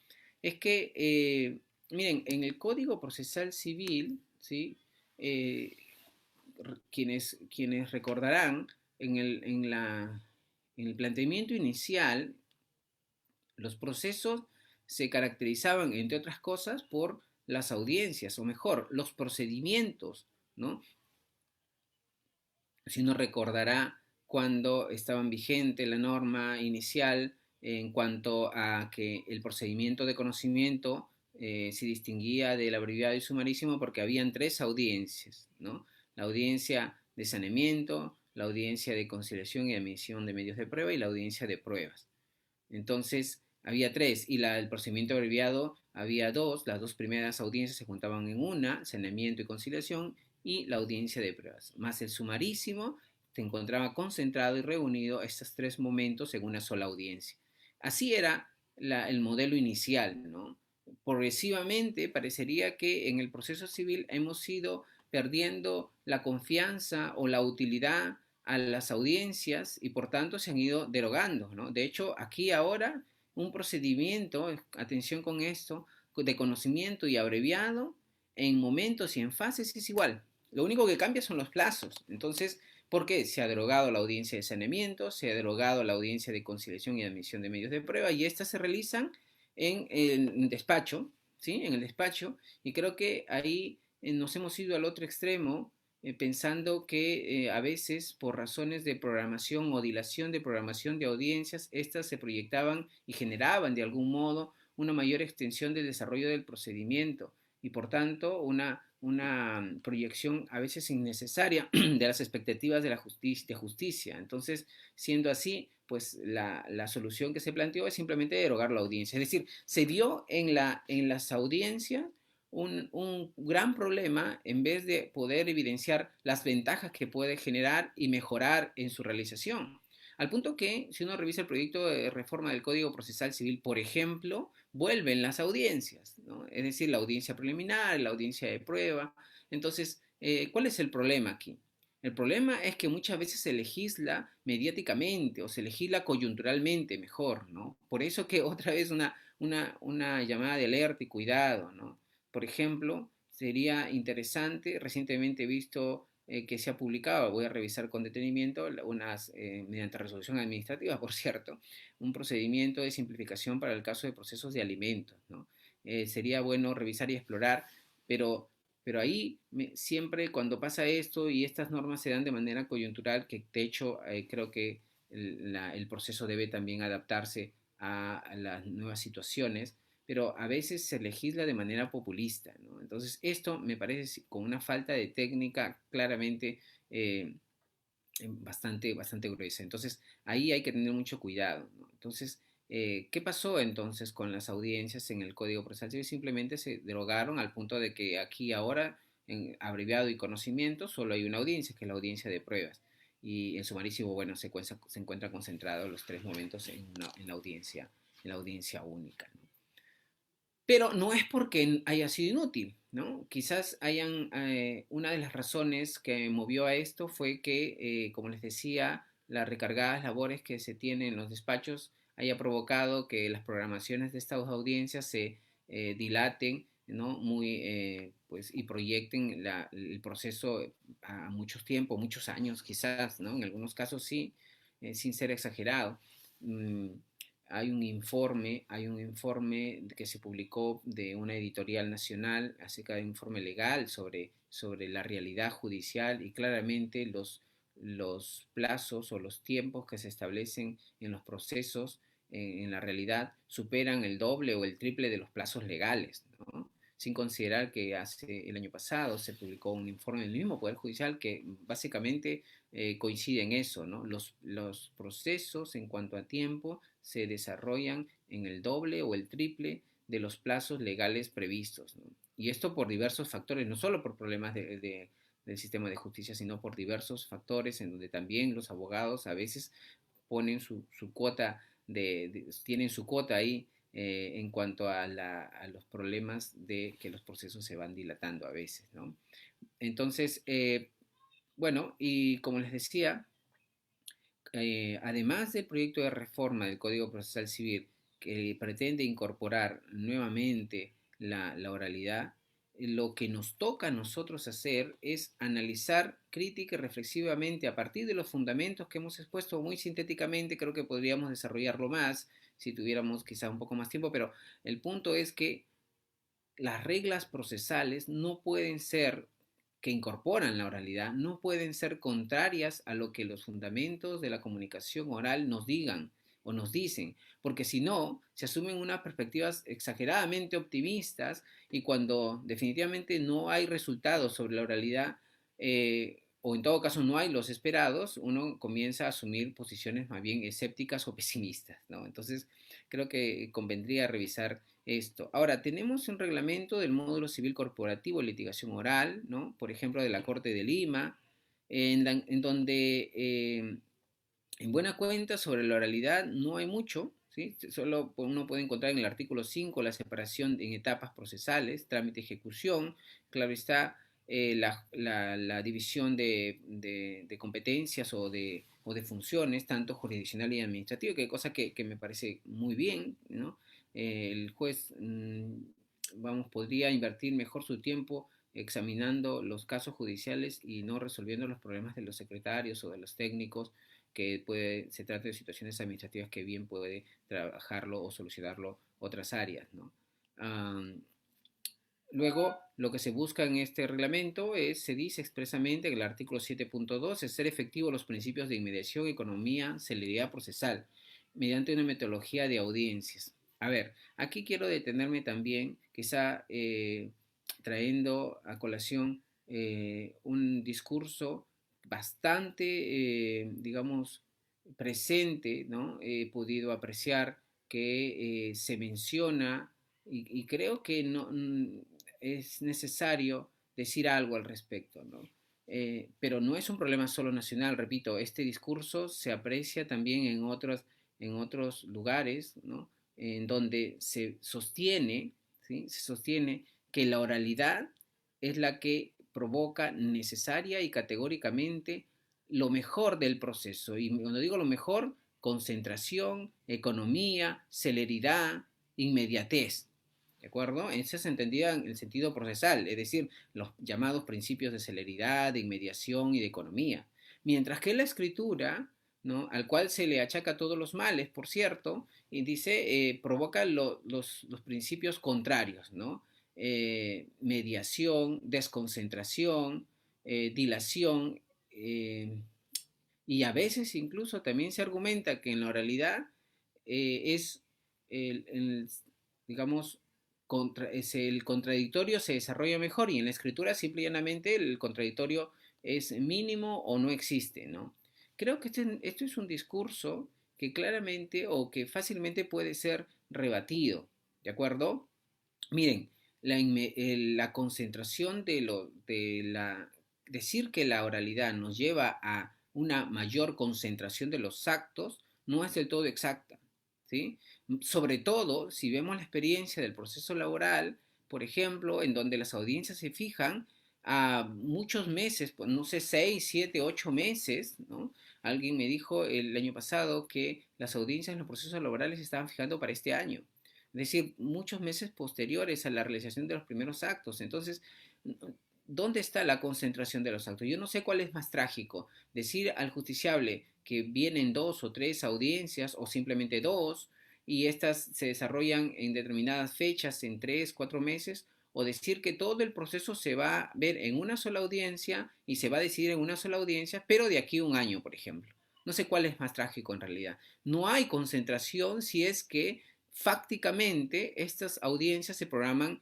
es que, miren, en el Código Procesal Civil, ¿sí? Eh, quienes recordarán, en el planteamiento inicial, los procesos se caracterizaban, entre otras cosas, por las audiencias, o mejor, los procedimientos, ¿no? Si uno recordará cuando estaban vigente la norma inicial en cuanto a que el procedimiento de conocimiento se distinguía del abreviado y sumarísimo porque habían tres audiencias, ¿no? La audiencia de saneamiento, la audiencia de conciliación y admisión de medios de prueba y la audiencia de pruebas. Entonces, había tres y el procedimiento abreviado había dos, las dos primeras audiencias se juntaban en una, saneamiento y conciliación, y la audiencia de pruebas, más el sumarísimo se encontraba concentrado y reunido estos tres momentos en una sola audiencia. Así era el modelo inicial, ¿no? Progresivamente parecería que en el proceso civil hemos ido perdiendo la confianza o la utilidad a las audiencias y por tanto se han ido derogando, ¿no? De hecho, aquí ahora un procedimiento, atención con esto, de conocimiento y abreviado, en momentos y en fases es igual. Lo único que cambia son los plazos. Entonces, ¿por qué? Se ha derogado la audiencia de saneamiento, se ha derogado la audiencia de conciliación y admisión de medios de prueba y estas se realizan en el despacho, ¿sí? En el despacho, y creo que ahí nos hemos ido al otro extremo pensando que a veces por razones de programación o dilación de programación de audiencias, estas se proyectaban y generaban de algún modo una mayor extensión del desarrollo del procedimiento y por tanto una proyección a veces innecesaria de las expectativas de la justicia. Entonces, siendo así, pues la solución que se planteó es simplemente derogar la audiencia. Es decir, se dio en las audiencias un gran problema en vez de poder evidenciar las ventajas que puede generar y mejorar en su realización. Al punto que, si uno revisa el proyecto de reforma del Código Procesal Civil, por ejemplo, vuelven las audiencias, ¿no? Es decir, la audiencia preliminar, la audiencia de prueba. Entonces, ¿cuál es el problema aquí? El problema es que muchas veces se legisla mediáticamente o se legisla coyunturalmente mejor, ¿no? Por eso que otra vez una llamada de alerta y cuidado, ¿no? Por ejemplo, sería interesante, recientemente he visto que se ha publicado, voy a revisar con detenimiento, mediante resolución administrativa, por cierto, un procedimiento de simplificación para el caso de procesos de alimentos, ¿no? Sería bueno revisar y explorar, pero ahí siempre cuando pasa esto y estas normas se dan de manera coyuntural, que de hecho creo que el proceso debe también adaptarse a las nuevas situaciones, pero a veces se legisla de manera populista, ¿no? Entonces, esto me parece con una falta de técnica claramente bastante gruesa. Entonces, ahí hay que tener mucho cuidado, ¿no? Entonces, ¿qué pasó entonces con las audiencias en el Código Procesal Civil? Simplemente se derogaron al punto de que aquí ahora, en abreviado y conocimiento, solo hay una audiencia, que es la audiencia de pruebas. Y en sumarísimo, bueno, se encuentra concentrado los tres momentos en la audiencia única, ¿no? Pero no es porque haya sido inútil, ¿no? Quizás una de las razones que movió a esto fue que, como les decía, las recargadas labores que se tienen en los despachos haya provocado que las programaciones de estas audiencias se dilaten, ¿no? Pues, y proyecten el proceso a muchos tiempos, muchos años quizás, ¿no? En algunos casos sí, sin ser exagerado. Mm, hay un informe que se publicó de una editorial nacional acerca de un informe legal sobre la realidad judicial y claramente los plazos o los tiempos que se establecen en los procesos en la realidad superan el doble o el triple de los plazos legales, ¿no? Sin considerar que hace el año pasado se publicó un informe del mismo Poder Judicial que básicamente coincide en eso, ¿no? Los procesos en cuanto a tiempo se desarrollan en el doble o el triple de los plazos legales previstos, ¿no? Y esto por diversos factores, no solo por problemas del sistema de justicia, sino por diversos factores en donde también los abogados a veces ponen su cuota tienen su cuota ahí en cuanto a los problemas de que los procesos se van dilatando a veces, ¿no? Entonces, bueno, y como les decía, además del proyecto de reforma del Código Procesal Civil que pretende incorporar nuevamente la oralidad, lo que nos toca a nosotros hacer es analizar crítica y reflexivamente a partir de los fundamentos que hemos expuesto muy sintéticamente. Creo que podríamos desarrollarlo más si tuviéramos quizá un poco más tiempo, pero el punto es que las reglas procesales no pueden ser, que incorporan la oralidad, no pueden ser contrarias a lo que los fundamentos de la comunicación oral nos digan o nos dicen, porque si no, se asumen unas perspectivas exageradamente optimistas y cuando definitivamente no hay resultados sobre la oralidad, o en todo caso no hay los esperados, uno comienza a asumir posiciones más bien escépticas o pesimistas, ¿no? Entonces, creo que convendría revisar esto. Ahora, tenemos un reglamento del módulo civil corporativo de litigación oral, ¿no? Por ejemplo, de la Corte de Lima, en donde, en buena cuenta, sobre la oralidad no hay mucho, ¿sí? Solo uno puede encontrar en el artículo 5 la separación en etapas procesales, trámite, ejecución, claro está, la división de competencias o de funciones, tanto jurisdiccional y administrativa, que cosa que me parece muy bien, ¿no? El juez, vamos, podría invertir mejor su tiempo examinando los casos judiciales y no resolviendo los problemas de los secretarios o de los técnicos, que se trata de situaciones administrativas que bien puede trabajarlo o solucionarlo otras áreas, ¿no? Luego, lo que se busca en este reglamento se dice expresamente en el artículo 7.2, es ser efectivos los principios de inmediación, economía, celeridad procesal, mediante una metodología de audiencias. A ver, aquí quiero detenerme también, quizá trayendo a colación un discurso bastante, digamos, presente, ¿no? He podido apreciar que se menciona y creo que no, es necesario decir algo al respecto, ¿no? Pero no es un problema solo nacional, repito, este discurso se aprecia también en otros lugares, ¿no? En donde se sostiene, ¿sí? Se sostiene que la oralidad es la que provoca necesaria y categóricamente lo mejor del proceso. Y cuando digo lo mejor, concentración, economía, celeridad, inmediatez. ¿De acuerdo? Eso se entendía en el sentido procesal, es decir, los llamados principios de celeridad, de inmediación y de economía. Mientras que la escritura, ¿no? Al cual se le achaca todos los males, por cierto, y dice, provoca los principios contrarios, ¿no? Mediación, desconcentración, dilación, y a veces incluso también se argumenta que en la oralidad es digamos, el contradictorio se desarrolla mejor y en la escritura simplemente el contradictorio es mínimo o no existe, ¿no? Creo que esto es un discurso que claramente o que fácilmente puede ser rebatido, ¿de acuerdo? Miren, la concentración decir que la oralidad nos lleva a una mayor concentración de los actos no es del todo exacta, ¿sí? Sobre todo si vemos la experiencia del proceso laboral, por ejemplo, en donde las audiencias se fijan a muchos meses, pues no sé, 6, 7, 8 meses, ¿no? Alguien me dijo el año pasado que las audiencias en los procesos laborales se estaban fijando para este año, es decir, muchos meses posteriores a la realización de los primeros actos. Entonces, ¿dónde está la concentración de los actos? Yo no sé cuál es más trágico, decir al justiciable que vienen 2 o 3 audiencias o simplemente 2 y estas se desarrollan en determinadas fechas, en 3, 4 meses, o decir que todo el proceso se va a ver en una sola audiencia y se va a decidir en una sola audiencia, pero de aquí a un año, por ejemplo. No sé cuál es más trágico en realidad. No hay concentración si es que fácticamente estas audiencias se programan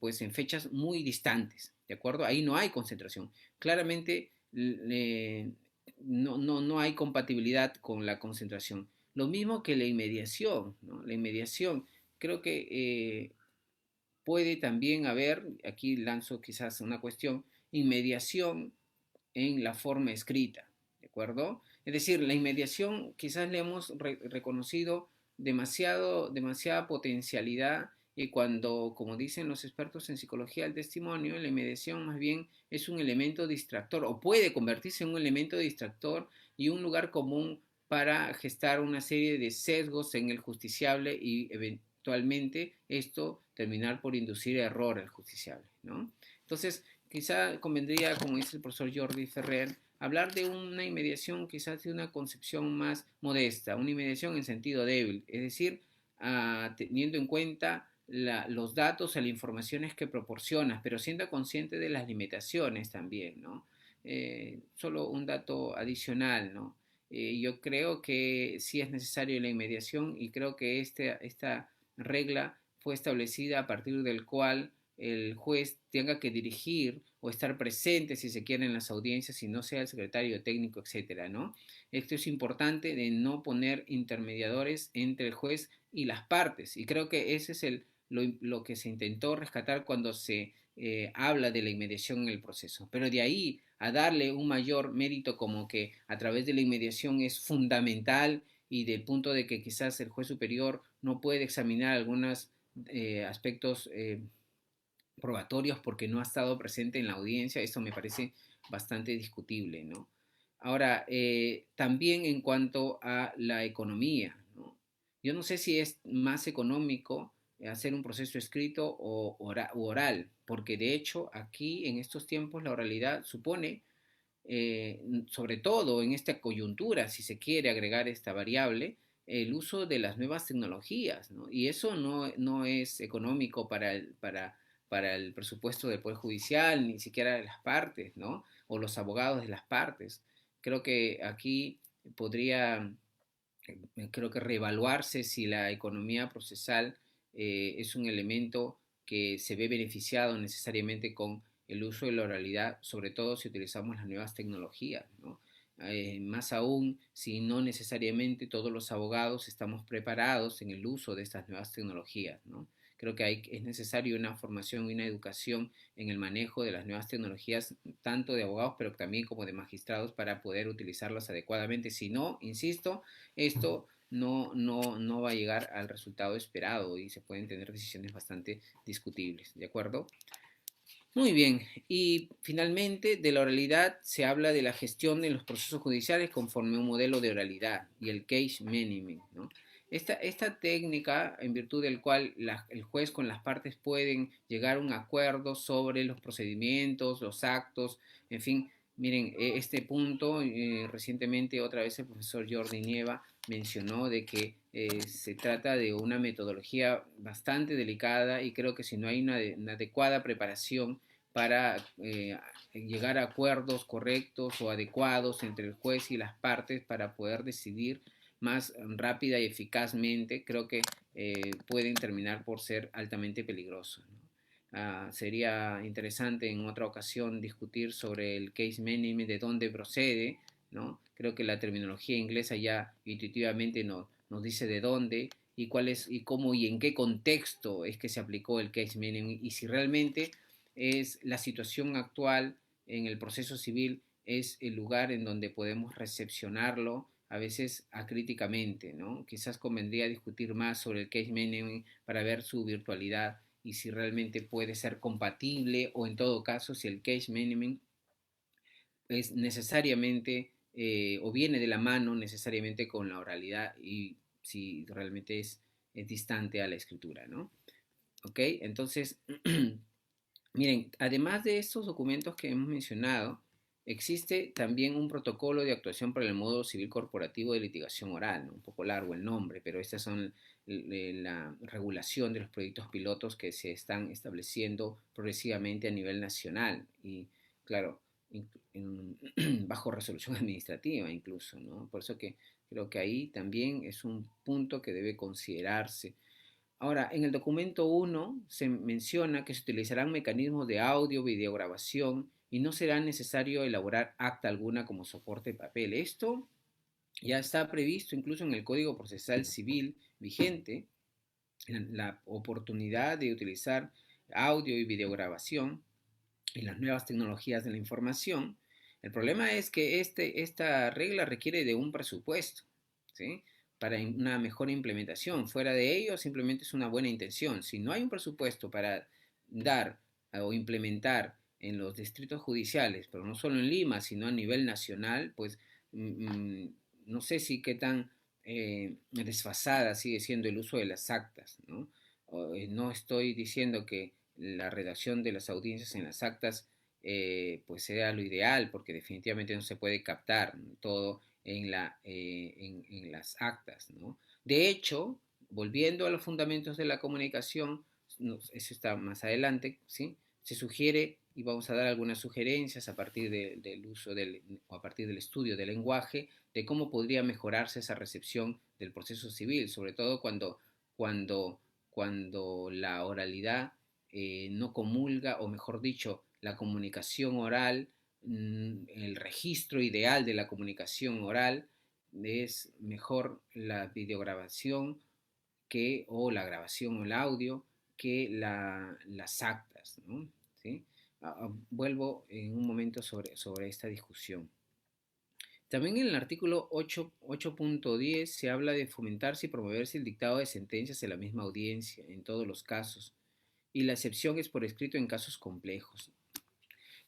pues en fechas muy distantes, ¿de acuerdo? Ahí no hay concentración. Claramente no hay compatibilidad con la concentración. Lo mismo que la inmediación, ¿no? La inmediación, creo que puede también haber, aquí lanzo quizás una cuestión, inmediación en la forma escrita, ¿de acuerdo? Es decir, la inmediación quizás le hemos reconocido demasiada potencialidad y cuando, como dicen los expertos en psicología del testimonio, la inmediación más bien es un elemento distractor o puede convertirse en un elemento distractor y un lugar común para gestar una serie de sesgos en el justiciable y eventualmente esto terminar por inducir error al justiciable, ¿no? Entonces, quizá convendría, como dice el profesor Jordi Ferrer, hablar de una inmediación quizás de una concepción más modesta, una inmediación en sentido débil, es decir, teniendo en cuenta los datos o las informaciones que proporcionas, pero siendo consciente de las limitaciones también, ¿no? Solo un dato adicional, ¿no? Yo creo que sí es necesario la inmediación y creo que esta regla fue establecida a partir del cual el juez tenga que dirigir o estar presente, si se quiere, en las audiencias y no sea el secretario técnico, etcétera, ¿no? Esto es importante de no poner intermediadores entre el juez y las partes y creo que ese es lo que se intentó rescatar cuando se habla de la inmediación en el proceso. Pero de ahí a darle un mayor mérito como que a través de la inmediación es fundamental y del punto de que quizás el juez superior no puede examinar algunos aspectos probatorios porque no ha estado presente en la audiencia, eso me parece bastante discutible, ¿no? Ahora, también en cuanto a la economía, ¿no? Yo no sé si es más económico hacer un proceso escrito o oral, porque de hecho aquí en estos tiempos la oralidad supone, sobre todo en esta coyuntura, si se quiere agregar esta variable, el uso de las nuevas tecnologías, ¿no? Y eso no es económico para el presupuesto del Poder Judicial, ni siquiera de las partes, ¿no? O los abogados de las partes. Creo que aquí podría, creo que reevaluarse si la economía procesal es un elemento que se ve beneficiado necesariamente con el uso de la oralidad, sobre todo si utilizamos las nuevas tecnologías, ¿no? Más aún si no necesariamente todos los abogados estamos preparados en el uso de estas nuevas tecnologías, ¿no? Creo que es necesario una formación y una educación en el manejo de las nuevas tecnologías, tanto de abogados, pero también como de magistrados, para poder utilizarlas adecuadamente. Si no, insisto, esto no va a llegar al resultado esperado y se pueden tener decisiones bastante discutibles, ¿de acuerdo? Muy bien, y finalmente de la oralidad se habla de la gestión de los procesos judiciales conforme a un modelo de oralidad y el case management, ¿no? Esta técnica, en virtud del cual el juez con las partes pueden llegar a un acuerdo sobre los procedimientos, los actos, en fin, miren, este punto recientemente otra vez el profesor Jordi Nieva mencionó de que se trata de una metodología bastante delicada y creo que si no hay una adecuada preparación para llegar a acuerdos correctos o adecuados entre el juez y las partes para poder decidir más rápida y eficazmente, creo que pueden terminar por ser altamente peligrosos, ¿no? Sería interesante en otra ocasión discutir sobre el case management, de dónde procede, ¿no? Creo que la terminología inglesa ya intuitivamente nos dice de dónde y cuál es y cómo y en qué contexto es que se aplicó el case management y si realmente es la situación actual en el proceso civil es el lugar en donde podemos recepcionarlo a veces acríticamente, ¿no? Quizás convendría discutir más sobre el case management para ver su virtualidad y si realmente puede ser compatible o en todo caso si el case management es necesariamente o viene de la mano necesariamente con la oralidad y si realmente es distante a la escritura, ¿no? ¿Ok? Entonces, miren, además de estos documentos que hemos mencionado, existe también un protocolo de actuación para el modo civil corporativo de litigación oral, ¿no? Un poco largo el nombre, pero estas son la regulación de los proyectos pilotos que se están estableciendo progresivamente a nivel nacional y, claro, bajo resolución administrativa incluso, ¿no? Por eso que creo que ahí también es un punto que debe considerarse. Ahora, en el documento 1 se menciona que se utilizarán mecanismos de audio, videograbación y no será necesario elaborar acta alguna como soporte de papel. Esto ya está previsto incluso en el Código Procesal Civil vigente, la oportunidad de utilizar audio y videograbación y las nuevas tecnologías de la información. El problema es que esta regla requiere de un presupuesto, ¿sí? para una mejor implementación. Fuera de ello, simplemente es una buena intención. Si no hay un presupuesto para dar o implementar en los distritos judiciales, pero no solo en Lima, sino a nivel nacional, pues no sé si qué tan desfasada sigue siendo el uso de las actas, ¿no? No estoy diciendo que la redacción de las audiencias en las actas pues sea lo ideal, porque definitivamente no se puede captar todo en las actas, ¿no? De hecho, volviendo a los fundamentos de la comunicación, eso está más adelante, ¿sí? Se sugiere, y vamos a dar algunas sugerencias a partir del uso o a partir del estudio del lenguaje, de cómo podría mejorarse esa recepción del proceso civil, sobre todo cuando, cuando la oralidad no comulga, o mejor dicho, la comunicación oral, el registro ideal de la comunicación oral es mejor la videograbación o la grabación o el audio que las actas, ¿no? ¿Sí? Vuelvo en un momento sobre esta discusión. También en el artículo 8.10 se habla de fomentarse y promoverse el dictado de sentencias en la misma audiencia, en todos los casos, y la excepción es por escrito en casos complejos.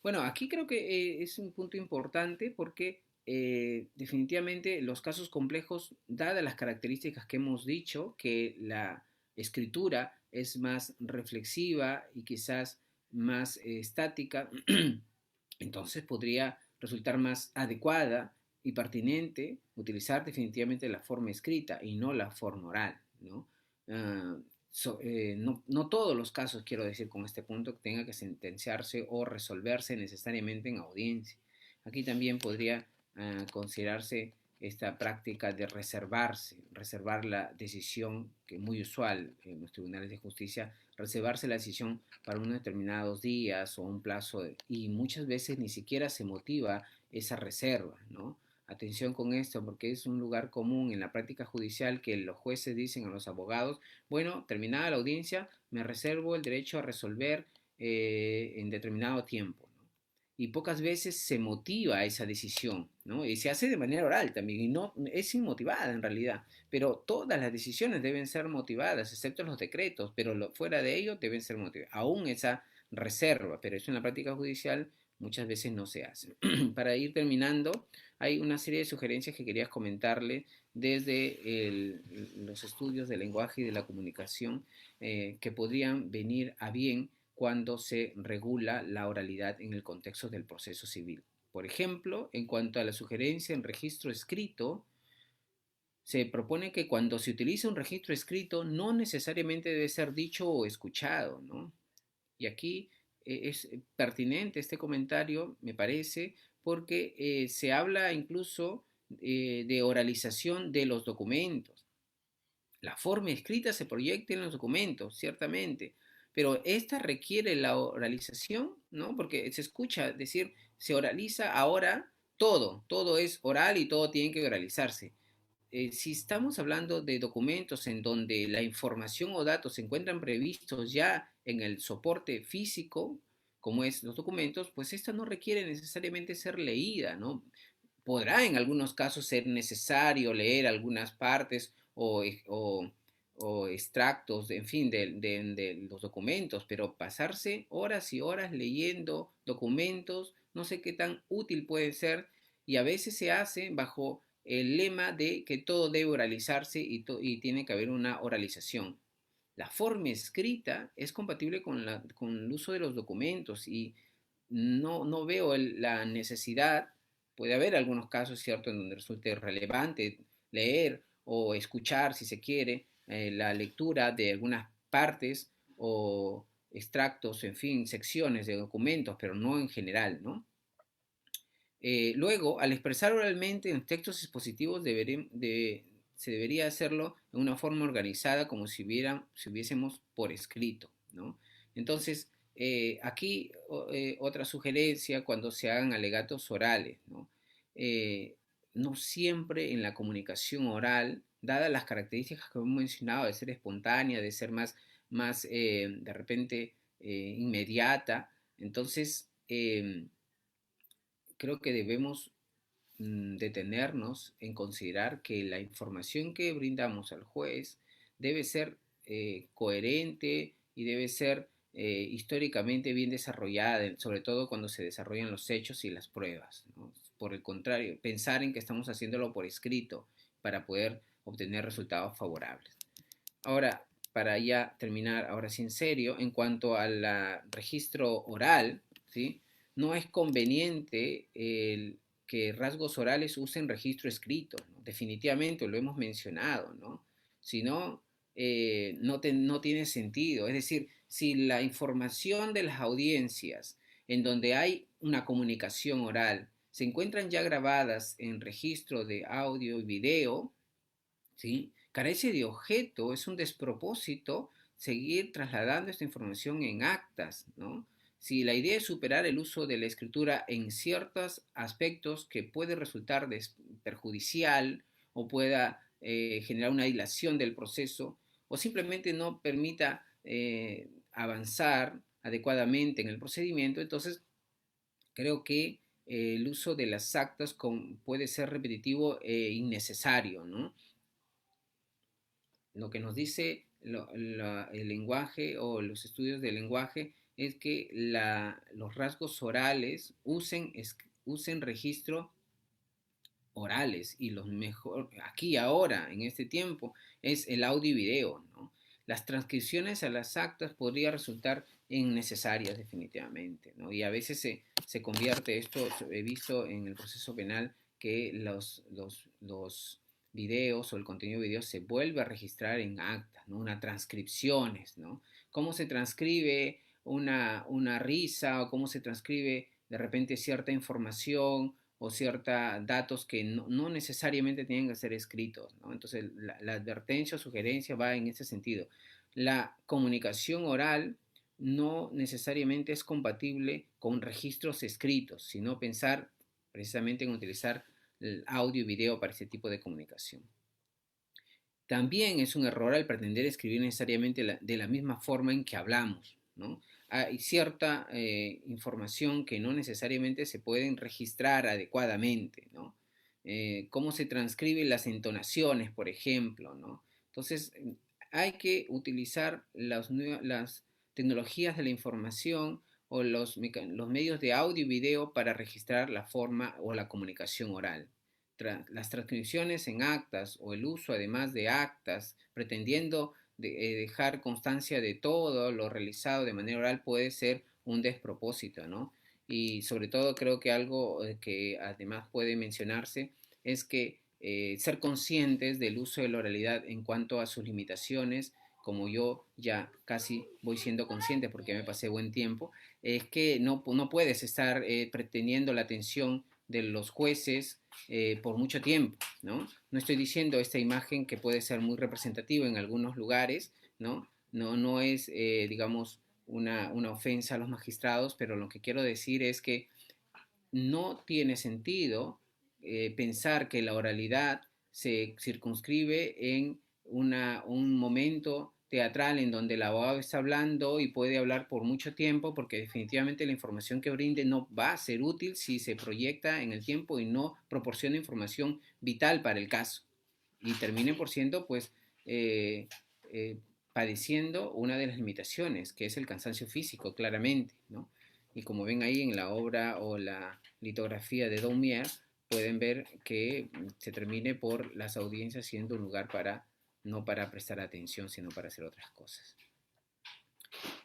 Bueno, aquí creo que es un punto importante porque definitivamente los casos complejos, dadas las características que hemos dicho, que la escritura es más reflexiva y quizás más estática, entonces podría resultar más adecuada y pertinente utilizar definitivamente la forma escrita y no la forma oral, ¿no? No todos los casos, quiero decir con este punto, que tenga que sentenciarse o resolverse necesariamente en audiencia. Aquí también podría considerarse esta práctica de reservar la decisión, que es muy usual en los tribunales de justicia, reservarse la decisión para unos determinados días o un plazo, y muchas veces ni siquiera se motiva esa reserva, ¿no? Atención con esto, porque es un lugar común en la práctica judicial que los jueces dicen a los abogados: bueno, terminada la audiencia, me reservo el derecho a resolver en determinado tiempo, ¿no? Y pocas veces se motiva esa decisión, ¿no? Y se hace de manera oral también, y no es inmotivada en realidad, pero todas las decisiones deben ser motivadas, excepto los decretos, pero fuera de ello deben ser motivadas, aún esa reserva, pero eso en la práctica judicial muchas veces no se hace. Para ir terminando, hay una serie de sugerencias que quería comentarle desde los estudios del lenguaje y de la comunicación que podrían venir a bien cuando se regula la oralidad en el contexto del proceso civil. Por ejemplo, en cuanto a la sugerencia en registro escrito, se propone que cuando se utiliza un registro escrito no necesariamente debe ser dicho o escuchado, ¿no? Y aquí es pertinente este comentario, me parece, porque se habla incluso de oralización de los documentos. La forma escrita se proyecta en los documentos, ciertamente, pero esta requiere la oralización, ¿no? Porque se escucha decir, se oraliza ahora todo, todo es oral y todo tiene que oralizarse. Si estamos hablando de documentos en donde la información o datos se encuentran previstos ya en el soporte físico, como es los documentos, pues esta no requiere necesariamente ser leída, ¿no? Podrá en algunos casos ser necesario leer algunas partes o extractos, en fin, de los documentos, pero pasarse horas y horas leyendo documentos, no sé qué tan útil puede ser, y a veces se hace bajo el lema de que todo debe oralizarse y tiene que haber una oralización. La forma escrita es compatible con el uso de los documentos, y no veo la necesidad. Puede haber algunos casos, ¿cierto?, en donde resulte relevante leer o escuchar, si se quiere, la lectura de algunas partes o extractos, en fin, secciones de documentos, pero no en general, ¿no? Luego, al expresar oralmente en textos expositivos, se debería hacerlo de una forma organizada, como si hubiésemos por escrito, ¿no? Entonces, aquí otra sugerencia: cuando se hagan alegatos orales, ¿no? No siempre en la comunicación oral, dadas las características que hemos mencionado, de ser espontánea, de ser más de repente inmediata, entonces creo que debemos detenernos en considerar que la información que brindamos al juez debe ser coherente y debe ser históricamente bien desarrollada, sobre todo cuando se desarrollan los hechos y las pruebas, ¿no? Por el contrario, pensar en que estamos haciéndolo por escrito para poder obtener resultados favorables. Ahora, para ya terminar, ahora sí en serio, en cuanto al registro oral, ¿sí? No es conveniente que rasgos orales usen registro escrito, ¿no? Definitivamente lo hemos mencionado, ¿no? Si no, no tiene sentido. Es decir, si la información de las audiencias en donde hay una comunicación oral se encuentran ya grabadas en registro de audio y video, ¿sí? Carece de objeto, es un despropósito seguir trasladando esta información en actas, ¿no? Si la idea es superar el uso de la escritura en ciertos aspectos que puede resultar perjudicial o pueda generar una dilación del proceso o simplemente no permita avanzar adecuadamente en el procedimiento, entonces creo que el uso de las actas puede ser repetitivo e innecesario, ¿no? Lo que nos dice el lenguaje o los estudios del lenguaje es que los rasgos orales usen registro orales y los mejor aquí ahora en este tiempo es el audio y video, ¿no? Las transcripciones a las actas podría resultar innecesarias definitivamente, ¿no? Y a veces se convierte esto, he visto en el proceso penal que los videos o el contenido de videos se vuelve a registrar en actas, ¿no? Una transcripciones, ¿no? ¿Cómo se transcribe una risa o cómo se transcribe de repente cierta información o ciertos datos que no necesariamente tienen que ser escritos, ¿no? Entonces, la advertencia o sugerencia va en ese sentido. La comunicación oral no necesariamente es compatible con registros escritos, sino pensar precisamente en utilizar el audio y video para ese tipo de comunicación. También es un error al pretender escribir necesariamente de la misma forma en que hablamos, ¿no? Hay cierta información que no necesariamente se pueden registrar adecuadamente, ¿no? Cómo se transcriben las entonaciones, por ejemplo, ¿no? Entonces, hay que utilizar las tecnologías de la información o los medios de audio y video para registrar la forma o la comunicación oral. Las transcripciones en actas o el uso además de actas pretendiendo dejar constancia de todo lo realizado de manera oral puede ser un despropósito, ¿no? Y sobre todo creo que algo que además puede mencionarse es que ser conscientes del uso de la oralidad en cuanto a sus limitaciones, como yo ya casi voy siendo consciente porque me pasé buen tiempo, es que no puedes estar pretendiendo la atención de los jueces por mucho tiempo, ¿no? No estoy diciendo esta imagen que puede ser muy representativa en algunos lugares, ¿no? No es, digamos, una ofensa a los magistrados, pero lo que quiero decir es que no tiene sentido pensar que la oralidad se circunscribe en un momento teatral en donde el abogado está hablando y puede hablar por mucho tiempo porque definitivamente la información que brinde no va a ser útil si se proyecta en el tiempo y no proporciona información vital para el caso y termine por siendo pues eh, eh, padeciendo una de las limitaciones que es el cansancio físico claramente, ¿no? Y como ven ahí en la obra o la litografía de Daumier, pueden ver que se termine por las audiencias siendo un lugar para, no para prestar atención, sino para hacer otras cosas.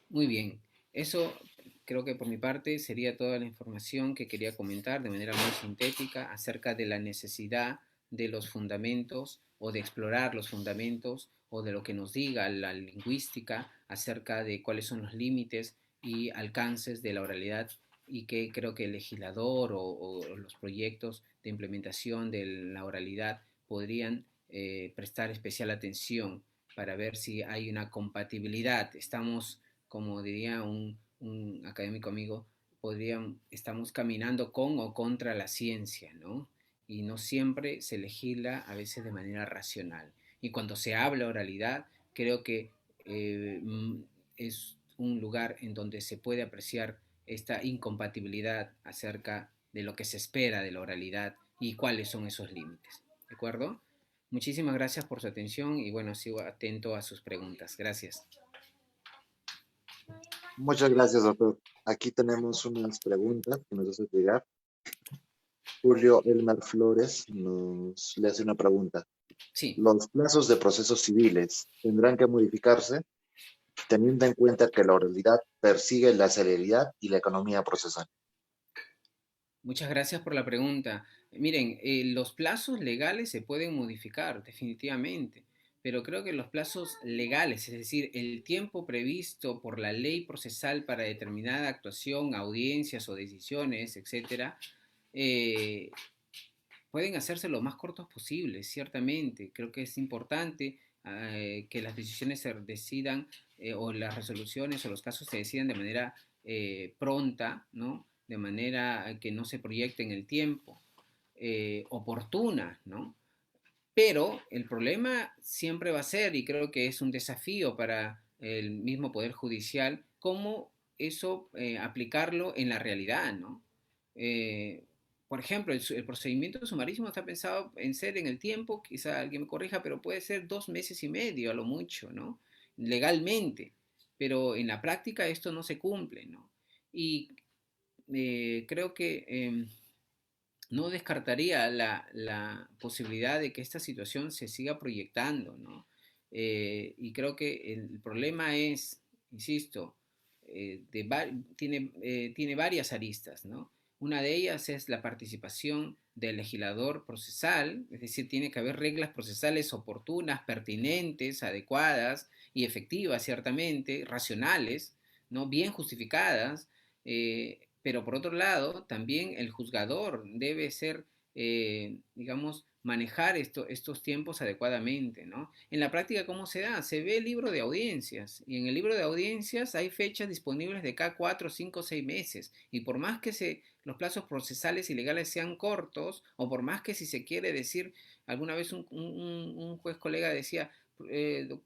Muy bien, eso creo que por mi parte sería toda la información que quería comentar de manera muy sintética acerca de la necesidad de los fundamentos o de explorar los fundamentos o de lo que nos diga la lingüística acerca de cuáles son los límites y alcances de la oralidad y que creo que el legislador o los proyectos de implementación de la oralidad podrían prestar especial atención para ver si hay una compatibilidad. Estamos, como diría un académico amigo, estamos caminando con o contra la ciencia, ¿no? Y no siempre se legisla a veces de manera racional. Y cuando se habla oralidad, creo que eh, es un lugar en donde se puede apreciar esta incompatibilidad acerca de lo que se espera de la oralidad y cuáles son esos límites. ¿De acuerdo? Muchísimas gracias por su atención y bueno, sigo atento a sus preguntas. Gracias. Muchas gracias, doctor. Aquí tenemos unas preguntas que nos hace llegar. Julio Elmer Flores le hace una pregunta. Sí. ¿Los plazos de procesos civiles tendrán que modificarse teniendo en cuenta que la oralidad persigue la celeridad y la economía procesal? Muchas gracias por la pregunta. Miren, los plazos legales se pueden modificar, definitivamente, pero creo que los plazos legales, es decir, el tiempo previsto por la ley procesal para determinada actuación, audiencias o decisiones, etcétera, eh, pueden hacerse lo más cortos posibles, ciertamente. Creo que es importante que las decisiones se decidan o las resoluciones o los casos se decidan de manera pronta, ¿no? De manera que no se proyecte en el tiempo, oportuna, ¿no? Pero el problema siempre va a ser, y creo que es un desafío para el mismo Poder Judicial, cómo eso aplicarlo en la realidad, ¿no? Eh, por ejemplo, el procedimiento de sumarísimo está pensado en ser en el tiempo, quizá alguien me corrija, pero puede ser 2 meses y medio a lo mucho, ¿no? Legalmente, pero en la práctica esto no se cumple, ¿no? Y creo que no descartaría la posibilidad de que esta situación se siga proyectando, ¿no? Y creo que el problema es, insisto, tiene varias aristas, ¿no? Una de ellas es la participación del legislador procesal, es decir, tiene que haber reglas procesales oportunas, pertinentes, adecuadas y efectivas, ciertamente, racionales, ¿no? Bien justificadas, pero por otro lado, también el juzgador debe ser, digamos, manejar estos tiempos adecuadamente, ¿no? En la práctica, ¿cómo se da? Se ve el libro de audiencias y en el libro de audiencias hay fechas disponibles de cada 4, 5, 6 meses y por más que los plazos procesales y legales sean cortos o por más que si se quiere decir, alguna vez un juez colega decía,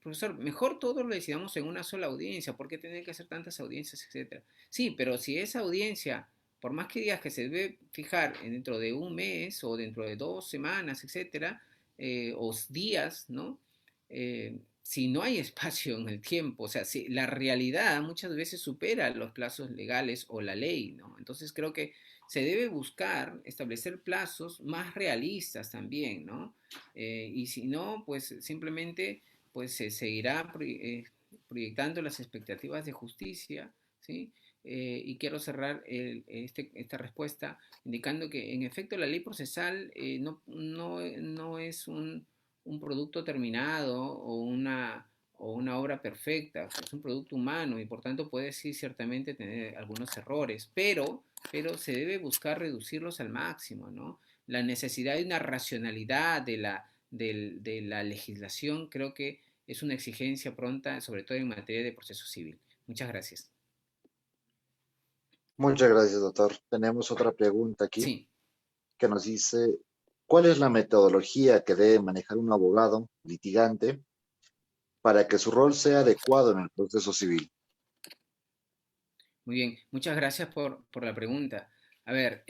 profesor, mejor todo lo decidamos en una sola audiencia, ¿por qué tener que hacer tantas audiencias, etcétera? Sí, pero si esa audiencia, por más que digas que se debe fijar dentro de un mes o dentro de 2 semanas, etcétera, o días, ¿no? Si no hay espacio en el tiempo, o sea, si la realidad muchas veces supera los plazos legales o la ley, ¿no? Entonces creo que se debe buscar establecer plazos más realistas también, ¿no? Y si no, pues simplemente pues se seguirá proyectando las expectativas de justicia, ¿sí? Y quiero cerrar esta respuesta indicando que en efecto la ley procesal no es un producto terminado o una obra perfecta, es un producto humano y por tanto puede sí ciertamente tener algunos errores, pero se debe buscar reducirlos al máximo, ¿no? La necesidad de una racionalidad de la legislación creo que es una exigencia pronta, sobre todo en materia de proceso civil. Muchas gracias. Muchas gracias, doctor. Tenemos otra pregunta aquí Sí. que nos dice, ¿cuál es la metodología que debe manejar un abogado litigante para que su rol sea adecuado en el proceso civil? Muy bien, muchas gracias por la pregunta. A ver,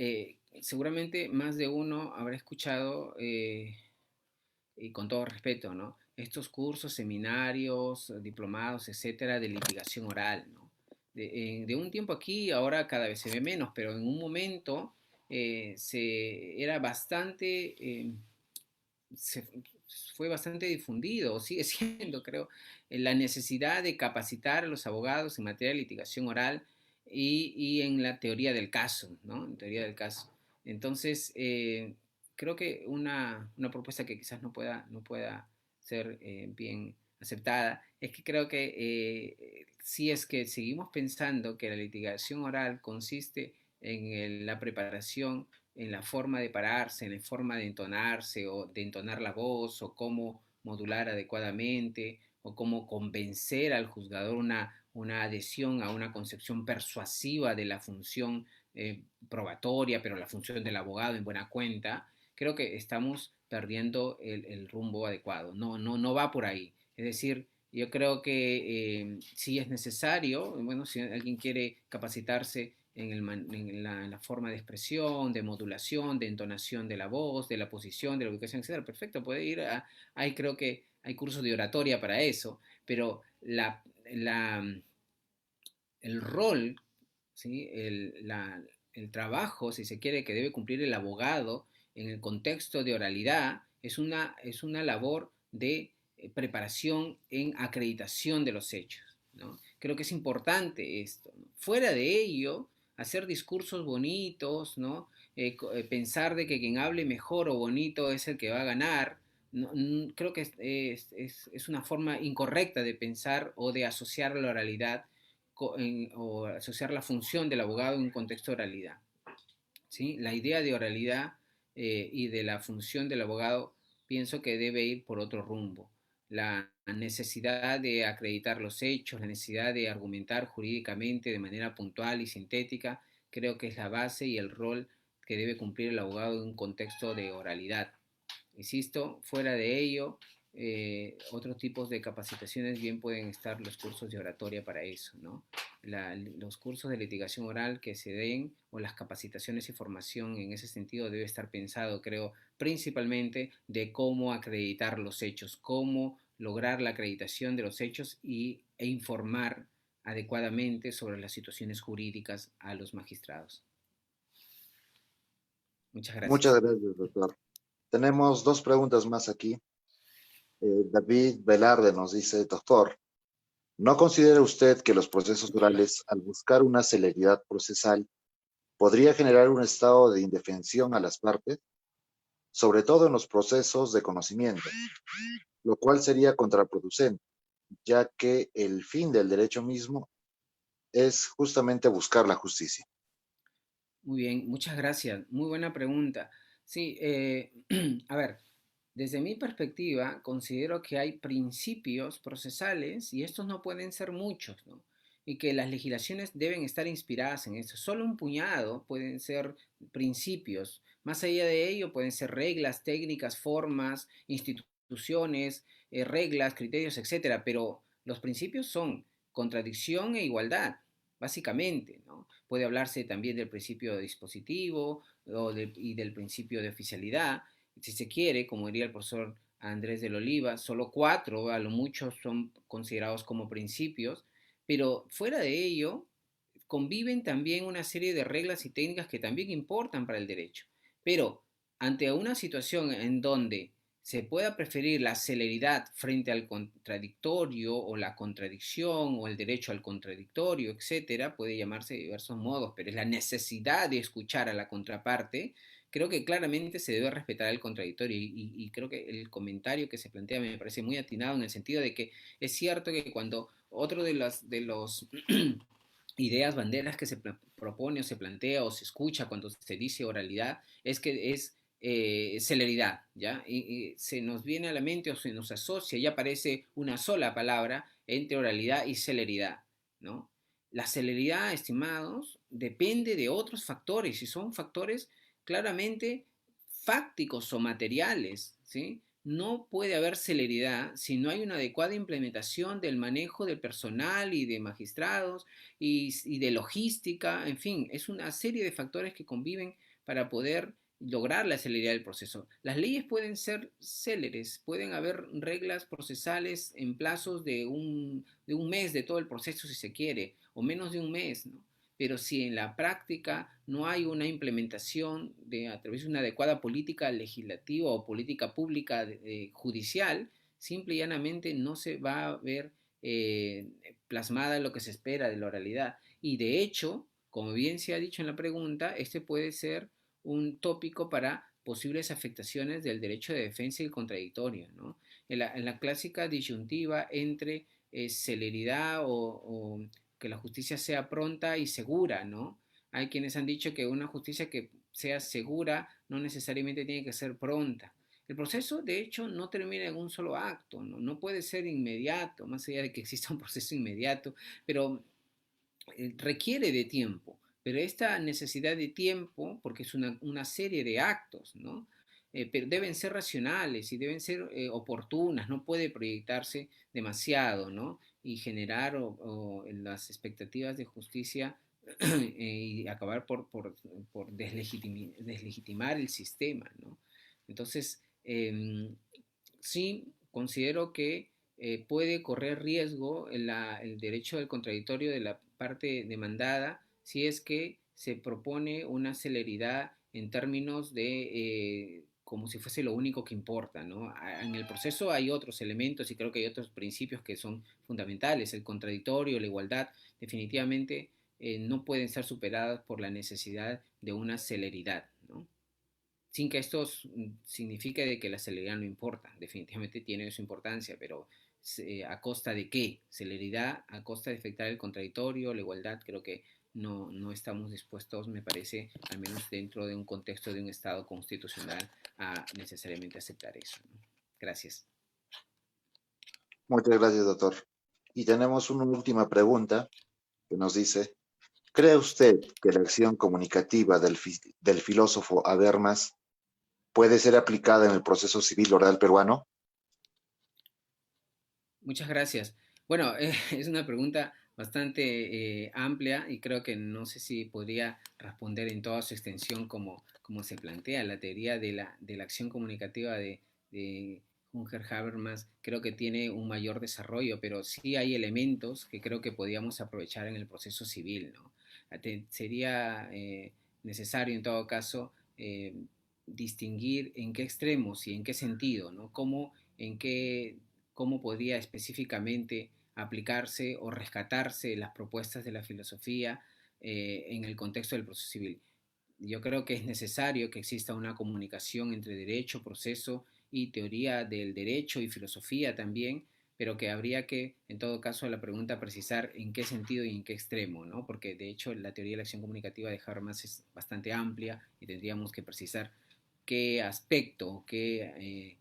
seguramente más de uno habrá escuchado, y con todo respeto, ¿no? Estos cursos, seminarios, diplomados, etcétera, de litigación oral, ¿no? De un tiempo aquí, ahora cada vez se ve menos, pero en un momento era bastante, se, fue bastante difundido, o sigue siendo, creo, la necesidad de capacitar a los abogados en materia de litigación oral y en la teoría del caso, ¿no? En teoría del caso. Entonces, creo que una propuesta que quizás no pueda ser bien aceptada es que creo que si es que seguimos pensando que la litigación oral consiste en la preparación en la forma de pararse, en la forma de entonarse o de entonar la voz o cómo modular adecuadamente o cómo convencer al juzgador una adhesión a una concepción persuasiva de la función probatoria, pero la función del abogado en buena cuenta, creo que estamos perdiendo el rumbo adecuado. No va por ahí. Es decir, yo creo que sí es necesario, bueno, si alguien quiere capacitarse en la forma de expresión, de modulación, de entonación de la voz, de la posición, de la ubicación, etcétera. Perfecto, puede ir creo que hay cursos de oratoria para eso, pero el rol, ¿sí? El trabajo, si se quiere, que debe cumplir el abogado en el contexto de oralidad es una labor de preparación en acreditación de los hechos, ¿no? Creo que es importante esto, ¿no? Fuera de ello, hacer discursos bonitos, ¿no? Pensar de que quien hable mejor o bonito es el que va a ganar, no, creo que es una forma incorrecta de pensar o de asociar la oralidad o asociar la función del abogado en un contexto de oralidad, ¿sí? La idea de oralidad y de la función del abogado pienso que debe ir por otro rumbo. La necesidad de acreditar los hechos, la necesidad de argumentar jurídicamente de manera puntual y sintética, creo que es la base y el rol que debe cumplir el abogado en un contexto de oralidad. Insisto, fuera de ello, otros tipos de capacitaciones bien pueden estar los cursos de oratoria para eso, ¿no? Los cursos de litigación oral que se den o las capacitaciones y formación en ese sentido debe estar pensado, creo, principalmente de cómo acreditar los hechos, cómo lograr la acreditación de los hechos e informar adecuadamente sobre las situaciones jurídicas a los magistrados. Muchas Muchas gracias. gracias, doctor. Tenemos dos preguntas más aquí. David Velarde nos dice, doctor, ¿no considera usted que los procesos orales, al buscar una celeridad procesal, podría generar un estado de indefensión a las partes, sobre todo en los procesos de conocimiento, lo cual sería contraproducente, ya que el fin del derecho mismo es justamente buscar la justicia? Muy bien, muchas gracias. Muy buena pregunta. Sí, a ver, desde mi perspectiva, considero que hay principios procesales y estos no pueden ser muchos, ¿no? Y que las legislaciones deben estar inspiradas en eso. Solo un puñado pueden ser principios. Más allá de ello, pueden ser reglas, técnicas, formas, instituciones, reglas, criterios, etcétera. Pero los principios son contradicción e igualdad, básicamente, ¿no? Puede hablarse también del principio de dispositivo y del principio de oficialidad si se quiere, como diría el profesor Andrés del Oliva, solo 4 a lo mucho son considerados como principios, pero fuera de ello conviven también una serie de reglas y técnicas que también importan para el derecho. Pero ante una situación en donde se pueda preferir la celeridad frente al contradictorio o la contradicción o el derecho al contradictorio, etcétera, puede llamarse de diversos modos, pero es la necesidad de escuchar a la contraparte. Creo que claramente se debe respetar el contradictorio y creo que el comentario que se plantea me parece muy atinado en el sentido de que es cierto que cuando otro de los ideas, banderas que se propone o se plantea o se escucha cuando se dice oralidad es que es celeridad, ¿ya? Y se nos viene a la mente o se nos asocia, ya aparece una sola palabra entre oralidad y celeridad, ¿no? La celeridad, estimados, depende de otros factores y son factores claramente fácticos o materiales, ¿sí? No puede haber celeridad si no hay una adecuada implementación del manejo del personal y de magistrados y de logística, en fin, es una serie de factores que conviven para poder lograr la celeridad del proceso. Las leyes pueden ser céleres, pueden haber reglas procesales en plazos de un mes de todo el proceso si se quiere, o menos de un mes, ¿no? Pero si en la práctica no hay una implementación a través de una adecuada política legislativa o política pública judicial, simple y llanamente no se va a ver plasmada lo que se espera de la oralidad. Y de hecho, como bien se ha dicho en la pregunta, este puede ser un tópico para posibles afectaciones del derecho de defensa y el contradictorio, ¿no? En la clásica disyuntiva entre celeridad o que la justicia sea pronta y segura, ¿no? Hay quienes han dicho que una justicia que sea segura no necesariamente tiene que ser pronta. El proceso, de hecho, no termina en un solo acto, ¿no? No puede ser inmediato, más allá de que exista un proceso inmediato, pero requiere de tiempo. Pero esta necesidad de tiempo, porque es una serie de actos, ¿no? Pero deben ser racionales y deben ser oportunas, no puede proyectarse demasiado, ¿no? Y generar las expectativas de justicia y acabar por deslegitimar el sistema, ¿no? Entonces, sí, considero que puede correr riesgo el derecho del contradictorio de la parte demandada si es que se propone una celeridad en términos de como si fuese lo único que importa, ¿no? En el proceso hay otros elementos y creo que hay otros principios que son fundamentales. El contradictorio, la igualdad, definitivamente no pueden ser superados por la necesidad de una celeridad, ¿no? Sin que esto signifique de que la celeridad no importa, definitivamente tiene su importancia, pero ¿a costa de qué? Celeridad, a costa de afectar el contradictorio, la igualdad, creo que no estamos dispuestos, me parece, al menos dentro de un contexto de un Estado constitucional, a necesariamente aceptar eso, ¿no? Gracias. Muchas gracias, doctor. Y tenemos una última pregunta que nos dice, ¿cree usted que la acción comunicativa del filósofo Habermas puede ser aplicada en el proceso civil oral peruano? Muchas gracias. Bueno, es una pregunta bastante amplia y creo que no sé si podría responder en toda su extensión como se plantea. La teoría de la acción comunicativa de Junger Habermas creo que tiene un mayor desarrollo, pero sí hay elementos que creo que podríamos aprovechar en el proceso civil, ¿no? Sería necesario en todo caso distinguir en qué extremos y en qué sentido, ¿no? En qué cómo podría específicamente aplicarse o rescatarse las propuestas de la filosofía en el contexto del proceso civil. Yo creo que es necesario que exista una comunicación entre derecho, proceso y teoría del derecho y filosofía también, pero que habría que, en todo caso, la pregunta precisar en qué sentido y en qué extremo, ¿no? Porque de hecho la teoría de la acción comunicativa de Habermas es bastante amplia y tendríamos que precisar qué aspecto, qué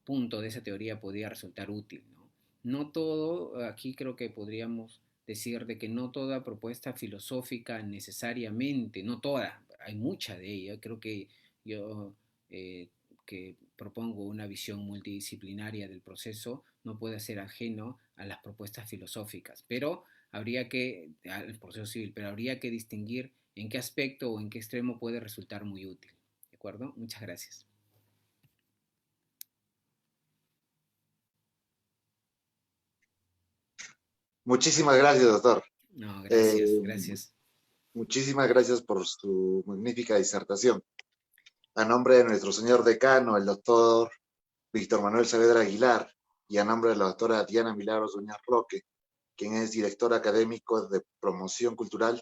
punto de esa teoría podría resultar útil, ¿no? No todo, aquí creo que podríamos decir de que no toda propuesta filosófica necesariamente, no toda, hay mucha de ella, creo que yo eh, que propongo una visión multidisciplinaria del proceso no puede ser ajeno a las propuestas filosóficas, pero habría que, al proceso civil, pero habría que distinguir en qué aspecto o en qué extremo puede resultar muy útil. ¿De acuerdo? Muchas gracias. Muchísimas gracias, doctor. No, Eh, gracias, gracias. Muchísimas gracias por su magnífica disertación. A nombre de nuestro señor decano, el doctor Víctor Manuel Saavedra Aguilar, y a nombre de la doctora Diana Milagros Duñas Roque, quien es director académico de promoción cultural,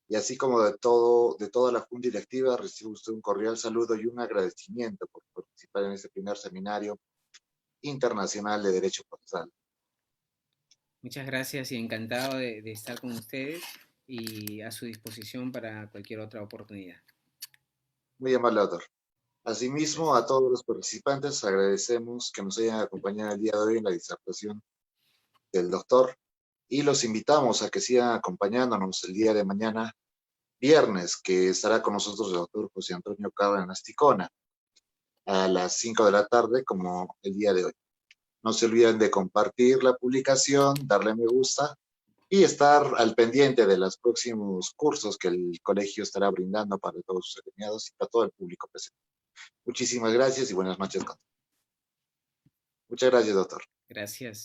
y así como de toda la junta directiva, recibe usted un cordial saludo y un agradecimiento por participar en este primer seminario internacional de Derecho Procesal. Muchas gracias y encantado de estar con ustedes y a su disposición para cualquier otra oportunidad. Muy amable, doctor. Asimismo, Gracias. a todos los participantes agradecemos que nos hayan acompañado el día de hoy en la disertación del doctor y los invitamos a que sigan acompañándonos el día de mañana, viernes, que estará con nosotros el doctor José Antonio Cabra Nasticona a las 5 de la tarde, como el día de hoy. No se olviden de compartir la publicación, darle me gusta y estar al pendiente de los próximos cursos que el colegio estará brindando para todos sus agremiados y para todo el público presente. Muchísimas gracias y buenas noches. Muchas gracias, doctor. Gracias.